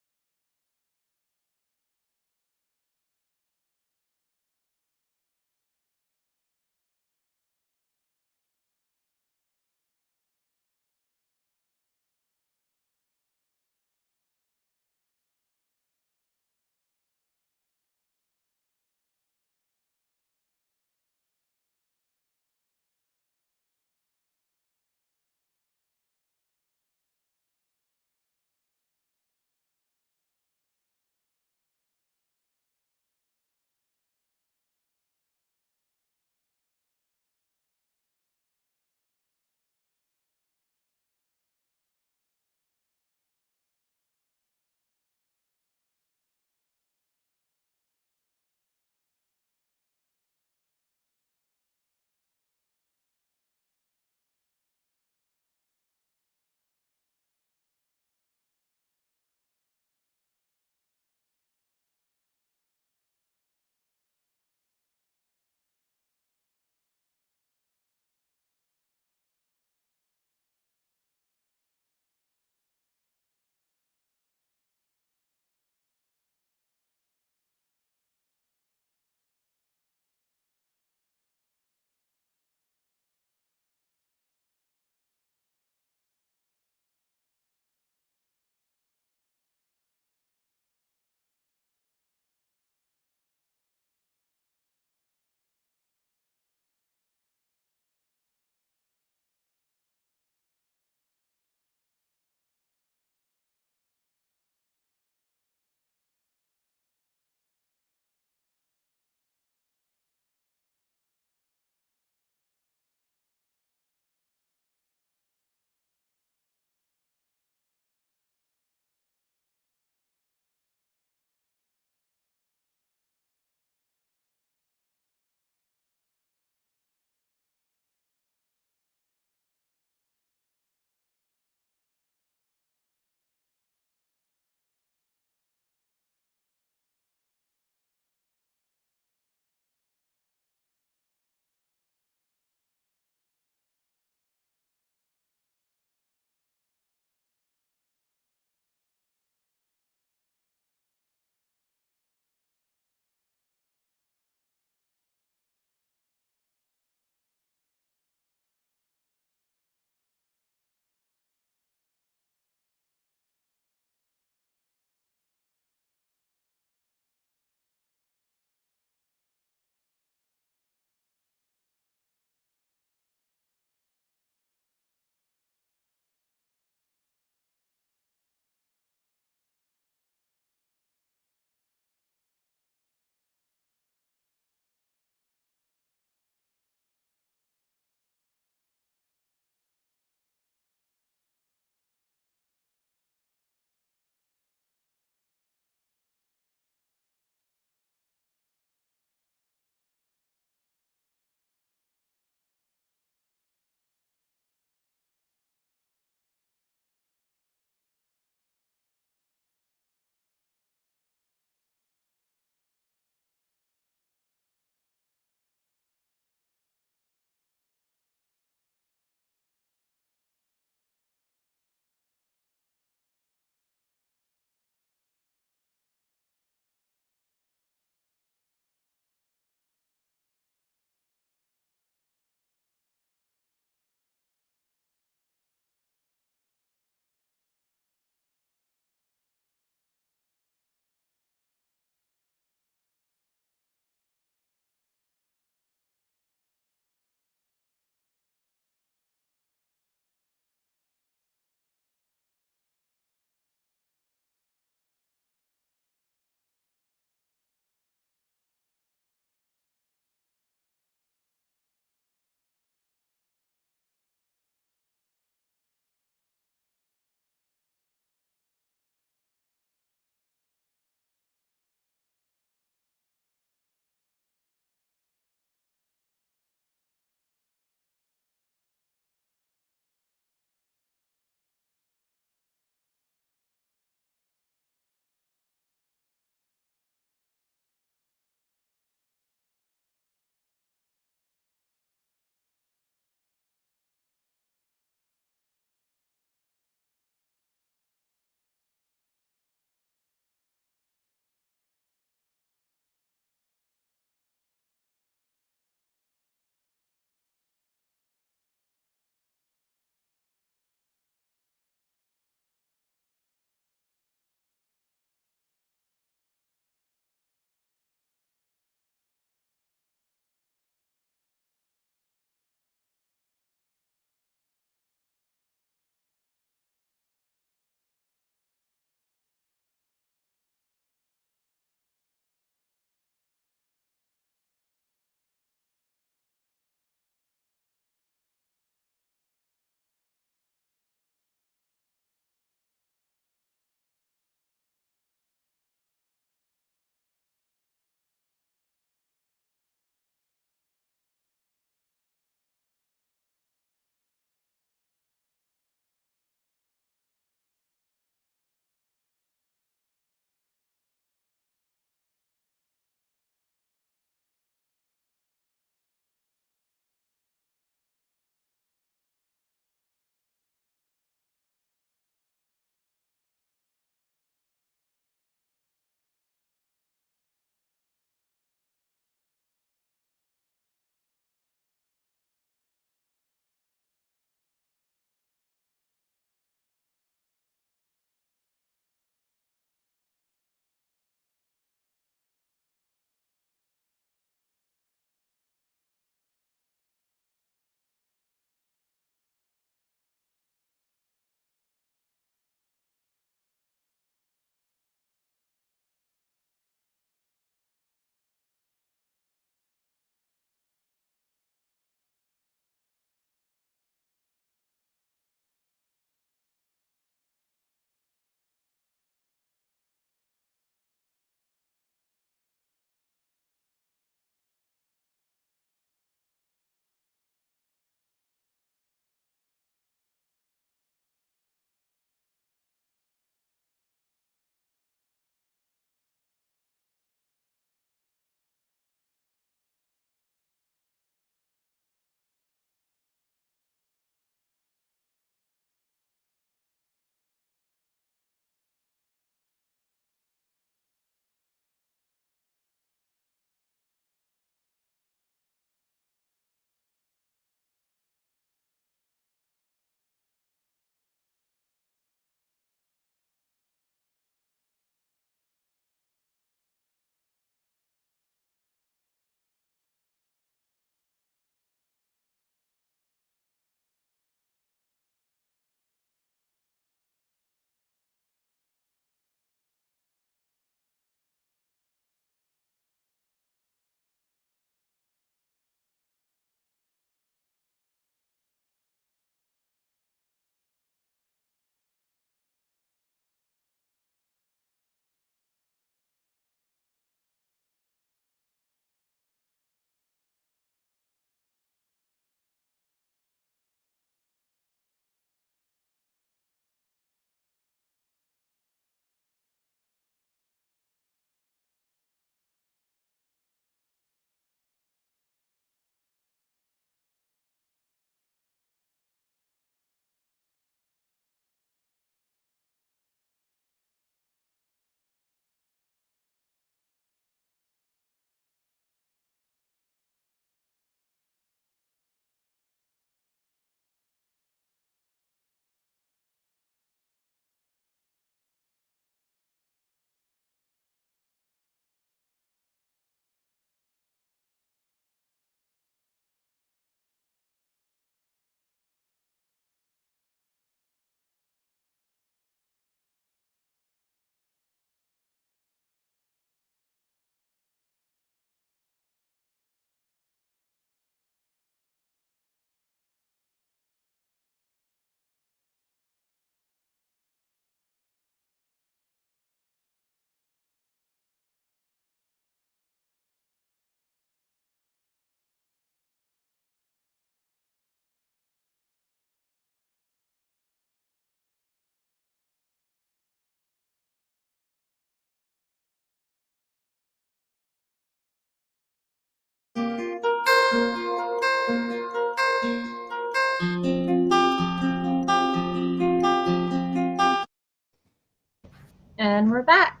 And we're back.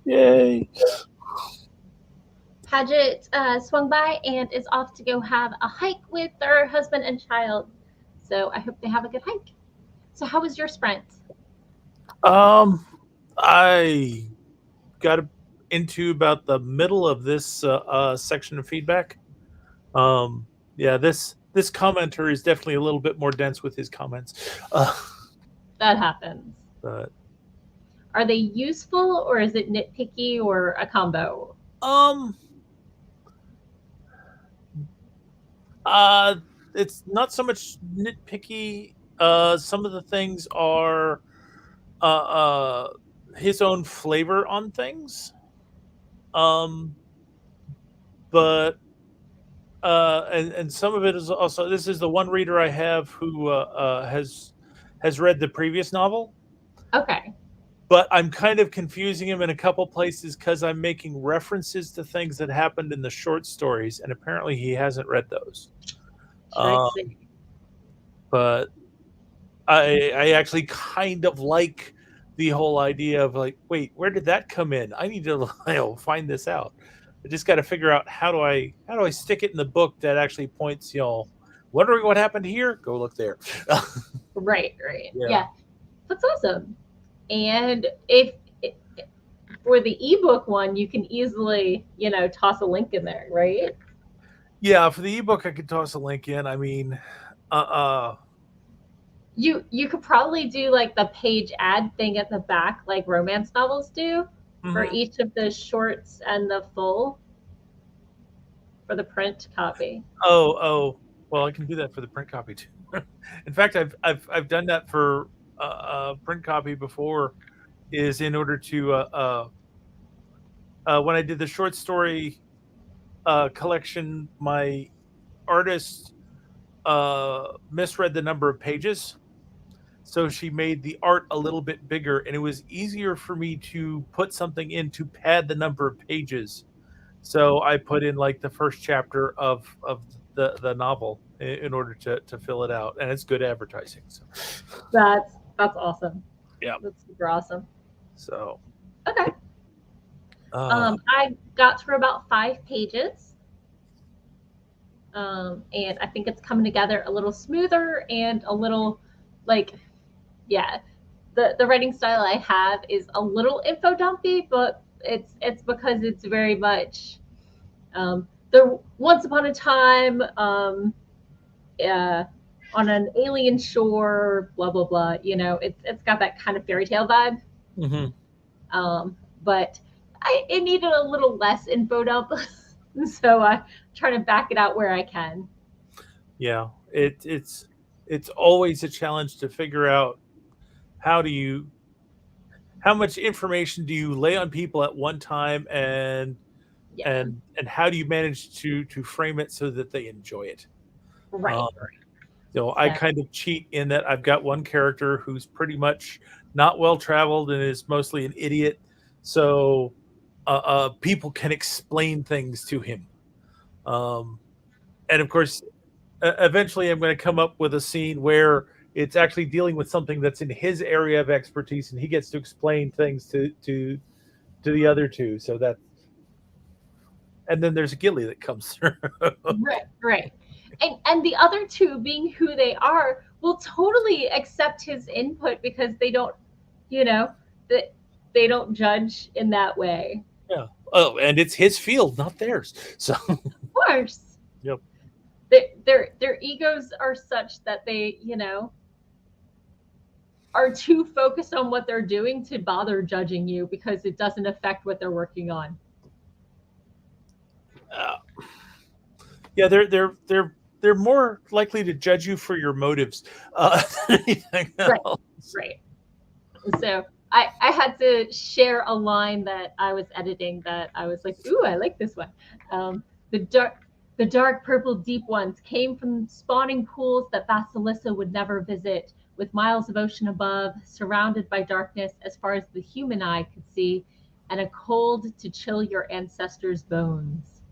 Yay!
Paget swung by and is off to go have a hike with their husband and child. So I hope they have a good hike. So how was your sprint?
I got into about the middle of this section of feedback. Yeah, this commenter is definitely a little bit more dense with his comments.
That happens.
But
are they useful, or is it nitpicky, or a combo?
It's not so much nitpicky. Some of the things are his own flavor on things. But and some of it is also, this is the one reader I have who has read the previous novel.
Okay.
But I'm kind of confusing him in a couple places because I'm making references to things that happened in the short stories, and apparently he hasn't read those. But I actually kind of like the whole idea of like, wait, where did that come in? I need to find this out. I just got to figure out how do I stick it in the book that actually points, wondering what happened here? Go look there.
Right. Yeah, that's awesome. And if for the ebook one, you can easily, toss a link in there, right?
Yeah, for the ebook, I could toss a link in. I mean,
you could probably do like the page ad thing at the back, like romance novels do, for each of the shorts and the full for the print copy.
Oh, well, I can do that for the print copy too. In fact, I've done that for print copy before, is in order to when I did the short story collection, my artist misread the number of pages, so she made the art a little bit bigger, and it was easier for me to put something in to pad the number of pages. So I put in like the first chapter of the novel in order to fill it out, and it's good advertising. So
that's awesome.
Yeah,
that's super awesome.
So
okay. I got through about 5 pages, and I think it's coming together a little smoother and a little like, yeah, the writing style I have is a little info dumpy, but it's because it's very much there once upon a time on an alien shore, blah blah blah. It's got that kind of fairy tale vibe. But it needed a little less info dump, so I try to back it out where I can.
Yeah, it's always a challenge to figure out how much information do you lay on people at one time, and how do you manage to frame it so that they enjoy it.
Right.
I kind of cheat in that I've got one character who's pretty much not well traveled and is mostly an idiot, so people can explain things to him, and of course eventually I'm going to come up with a scene where it's actually dealing with something that's in his area of expertise, and he gets to explain things to the other two. So that, and then there's a Gilly that comes through.
Right. And the other two, being who they are, will totally accept his input because they don't, they don't judge in that way.
Yeah. Oh, and it's his field, not theirs. So
of course.
Yep.
Their egos are such that they, are too focused on what they're doing to bother judging you because it doesn't affect what they're working on.
Yeah, they're more likely to judge you for your motives than anything else.
Right. So I had to share a line that I was editing that I was like, ooh, I like this one. The dark purple deep ones came from spawning pools that Vasilissa would never visit, with miles of ocean above, surrounded by darkness as far as the human eye could see, and a cold to chill your ancestors' bones.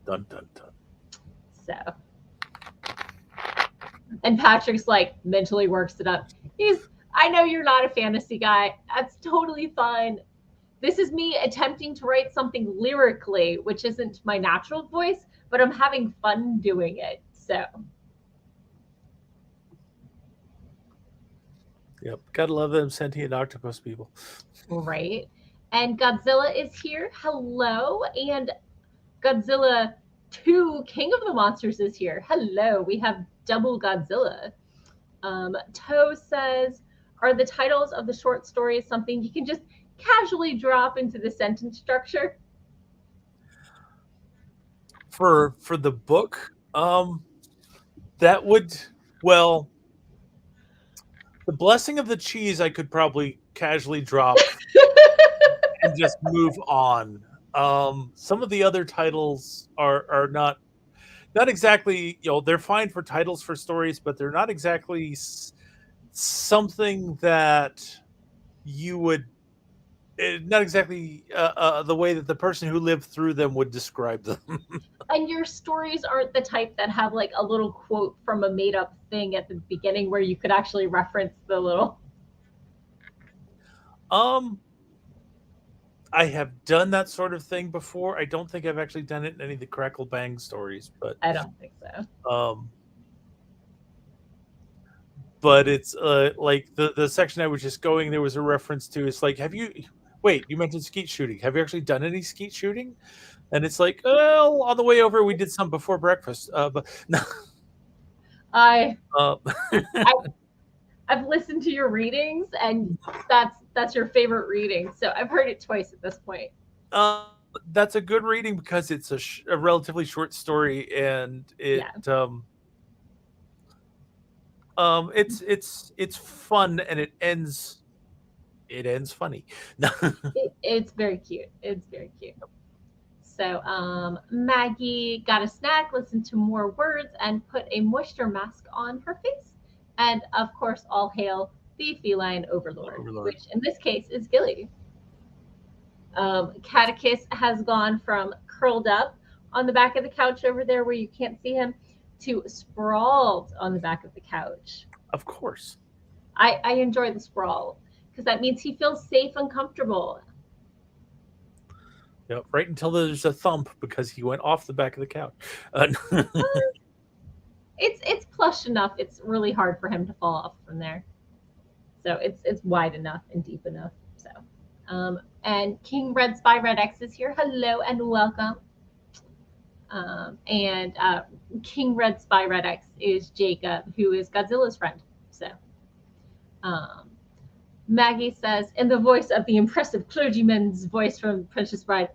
Dun, dun, dun.
So, and Patrick's like mentally works it up. I know you're not a fantasy guy. That's totally fine. This is me attempting to write something lyrically, which isn't my natural voice, but I'm having fun doing it. So.
Yep, gotta love them sentient octopus people.
Right. And Godzilla is here. Hello. And Godzilla 2, King of the Monsters, is here. Hello. We have double Godzilla. Toe says, are the titles of the short stories something you can just casually drop into the sentence structure?
For the book, that would, well, the blessing of the cheese I could probably casually drop and just move on. Some of the other titles are not exactly, they're fine for titles for stories, but they're not exactly something that you would, not exactly the way that the person who lived through them would describe them.
And your stories aren't the type that have like a little quote from a made up thing at the beginning where you could actually reference the little.
I have done that sort of thing before. I don't think I've actually done it in any of the Crackle Bang stories, but
I don't think so.
But it's like the section I was just going, there was a reference to, it's like, you mentioned skeet shooting. Have you actually done any skeet shooting? And it's like, well, on the way over, we did some before breakfast. But no.
I
Uh,
I've listened to your readings, and that's your favorite reading. So I've heard it twice at this point.
That's a good reading because it's a relatively short story, and it's fun, and it ends funny.
It's very cute. It's very cute. So Maggie got a snack, listened to more words, and put a moisture mask on her face. And of course, all hail the feline overlord, which in this case is Gilly. Catechus has gone from curled up on the back of the couch over there where you can't see him to sprawled on the back of the couch.
Of course.
I enjoy the sprawl because that means he feels safe and comfortable.
Yep, right until there's a thump because he went off the back of the couch.
It's plush enough. It's really hard for him to fall off from there. So it's wide enough and deep enough. So, and King Red Spy Red X is here. Hello and welcome. And King Red Spy Red X is Jacob, who is Godzilla's friend. So, Maggie says, in the voice of the impressive clergyman's voice from Princess Bride,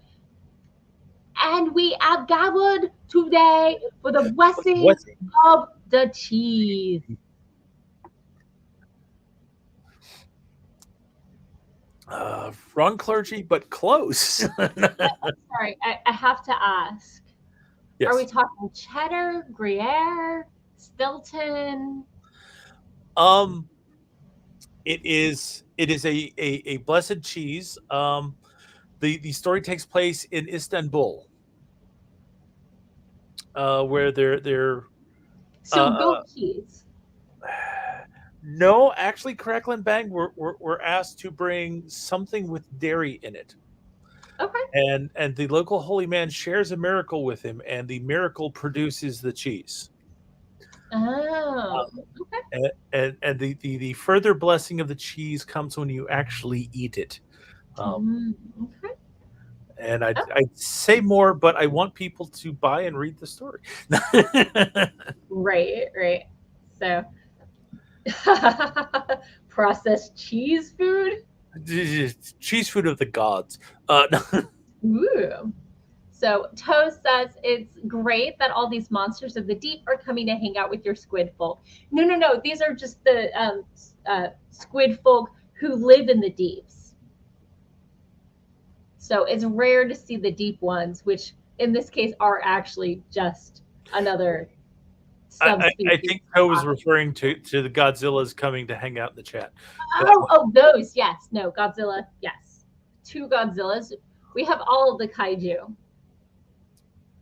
and we are gathered today for the blessing of the cheese.
Wrong clergy, but close.
Sorry, I have to ask. Yes. Are we talking cheddar, Gruyere, Stilton?
It is a blessed cheese. The story takes place in Istanbul, where they're
goat cheese.
No, actually, Crackle and Bang were asked to bring something with dairy in it.
Okay.
And the local holy man shares a miracle with him, and the miracle produces the cheese.
Oh,
okay. And the further blessing of the cheese comes when you actually eat it.
Okay.
And I'd say more, but I want people to buy and read the story.
Right. So, processed cheese food?
Cheese food of the gods.
Ooh. So Toe says it's great that all these monsters of the deep are coming to hang out with your squid folk. No. These are just the squid folk who live in the deeps. So it's rare to see the deep ones, which in this case are actually just another subspecies.
I think Toe was referring to the Godzillas coming to hang out in the chat.
Oh, those. Yes. No, Godzilla. Yes. 2 Godzillas. We have all of the kaiju.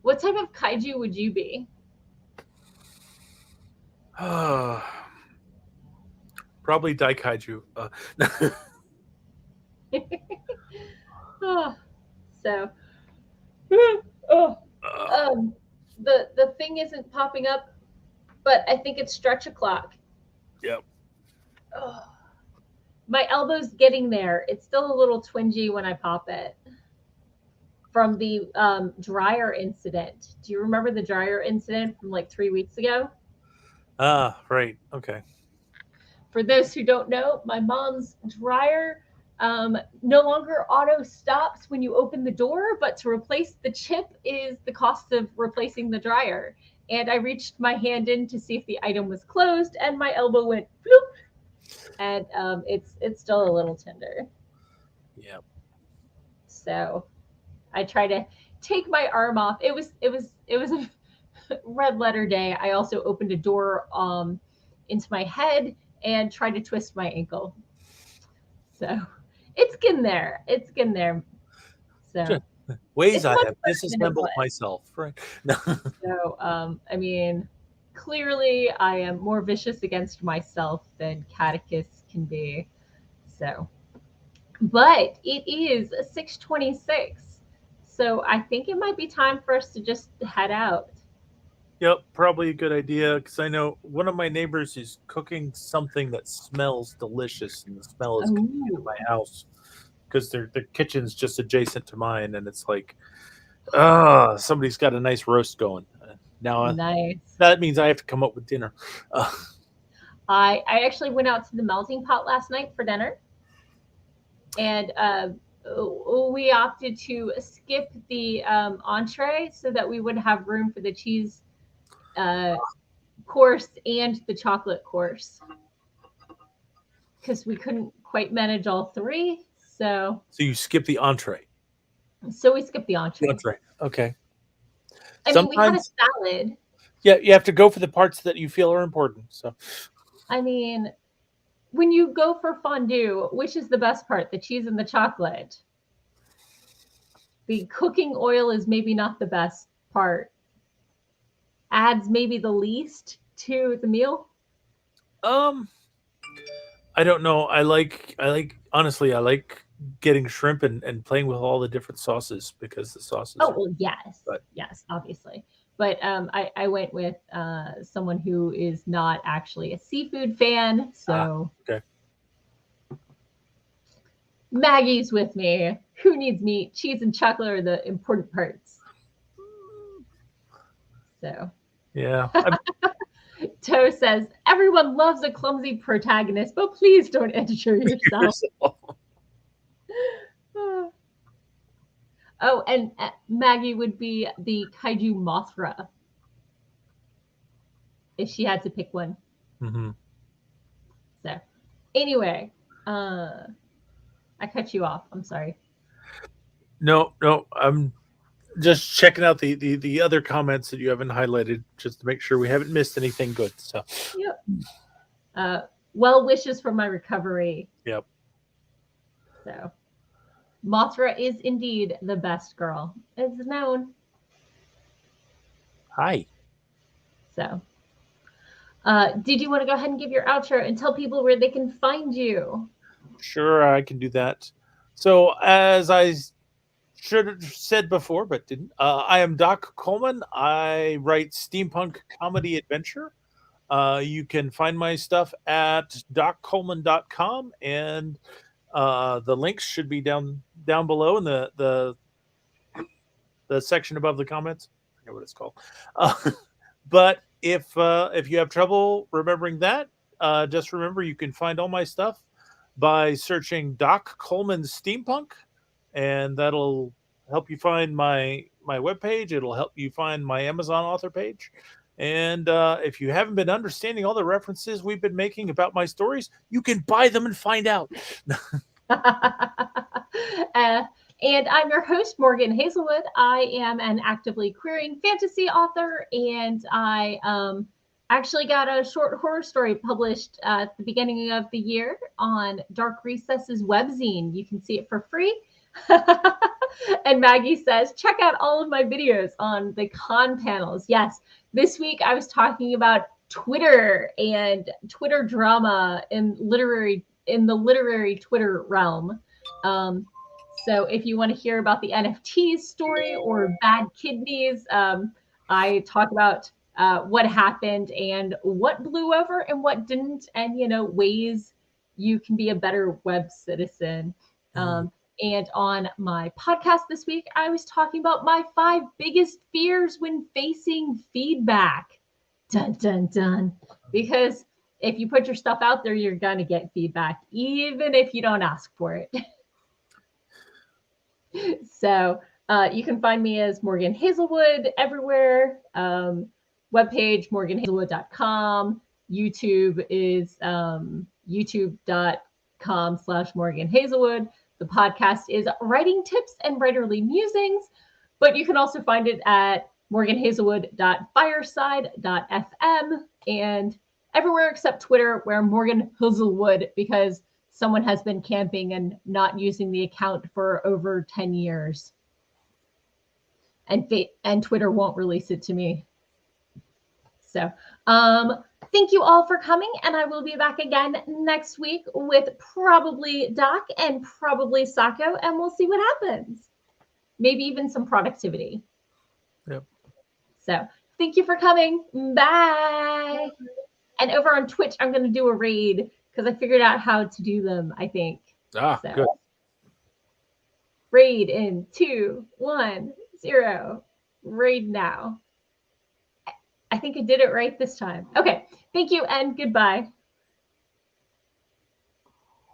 What type of kaiju would you be?
Probably Daikaiju.
Oh, so, oh, the thing isn't popping up, but I think it's stretch o'clock.
Yep.
Oh, my elbow's getting there. It's still a little twingy when I pop it from the dryer incident. Do you remember the dryer incident from like 3 weeks ago?
Ah, right. Okay.
For those who don't know, my mom's dryer no longer auto stops when you open the door, but to replace the chip is the cost of replacing the dryer. And I reached my hand in to see if the item was closed, and my elbow went bloop, and it's still a little tender.
Yep.
So I try to take my arm off. It was a red letter day. I also opened a door into my head and tried to twist my ankle. So it's getting there. It's getting there. So
Ways
it's
I
much
have
better than it
disassembled
was.
myself. Right. No.
So I mean, clearly I am more vicious against myself than Catechus can be. So, but it is 6:26. So I think it might be time for us to just head out.
Yep, probably a good idea because I know one of my neighbors is cooking something that smells delicious, and the smell is coming into
Ooh,
my house because their kitchen's just adjacent to mine, and it's like, somebody's got a nice roast going. Now
nice.
that means I have to come up with dinner. Uh,
I actually went out to the melting pot last night for dinner, and we opted to skip the entree so that we would have room for the cheese uh, course and the chocolate course because we couldn't quite manage all three. So
so you skip the entree.
we skipped the
The
entree.
entree. Okay.
I mean, we had a
Sometimes,
salad.
yeah, you have to go for the parts that you feel are important. So,
I mean, when you go for fondue, which is the best part, the cheese and the chocolate? The cooking oil is maybe not the best part. Adds maybe the least to the meal.
um, I don't know. Honestly, I like getting shrimp and playing with all the different sauces because the sauces
Oh
are.
well, yes,
But
yes, obviously. But I went with someone who is not actually a seafood fan, so
okay.
Maggie's with me. Who needs meat? Cheese and chocolate are the important parts. So
Yeah.
Toe says everyone loves a clumsy protagonist, but please don't injure yourself. Oh, and Maggie would be the kaiju Mothra if she had to pick one.
Mm-hmm.
So, anyway, I cut you off. I'm sorry.
No, no. I'm just checking out the other comments that you haven't highlighted just to make sure we haven't missed anything good. So,
Yep. Well wishes for my recovery.
yep.
So, Mothra is indeed the best girl. It's known.
Hi.
So, did you want to go ahead and give your outro and tell people where they can find you?
Sure, I can do that. So, as I should have said before, but didn't, I am Doc Coleman. I write steampunk comedy adventure. You can find my stuff at doccoleman.com, and the links should be down below in the section above the comments. I forget what it's called. But if you have trouble remembering that, just remember you can find all my stuff by searching Doc Coleman Steampunk, and that'll help you find my webpage. It'll help you find my Amazon author page. And if you haven't been understanding all the references we've been making about my stories, you can buy them and find out.
And I'm your host, Morgan Hazelwood. I am an actively queering fantasy author, and I actually got a short horror story published at the beginning of the year on Dark Recesses webzine. You can see it for free. And Maggie says, check out all of my videos on the con panels. Yes, this week I was talking about Twitter and Twitter drama in the literary Twitter realm. So if you want to hear about the NFTs story or bad kidneys, I talk about what happened and what blew over and what didn't, and ways you can be a better web citizen. And on my podcast this week, I was talking about my 5 biggest fears when facing feedback. Dun, dun, dun. Because if you put your stuff out there, you're going to get feedback, even if you don't ask for it. So you can find me as Morgan Hazelwood everywhere. Webpage, morganhazelwood.com. YouTube is youtube.com/Morgan Hazelwood. The podcast is Writing Tips and Writerly Musings, but you can also find it at morganhazelwood.fireside.fm and everywhere except Twitter, where Morgan Hazelwood, because someone has been camping and not using the account for over 10 years. And Twitter won't release it to me. So thank you all for coming, and I will be back again next week with probably Doc and probably Sako, and we'll see what happens. Maybe even some productivity.
Yep.
So thank you for coming. Bye. And over on Twitch, I'm going to do a raid because I figured out how to do them, I think.
Good.
Raid in 2, 1, 0. Raid now. I think I did it right this time. Okay. Thank you and goodbye.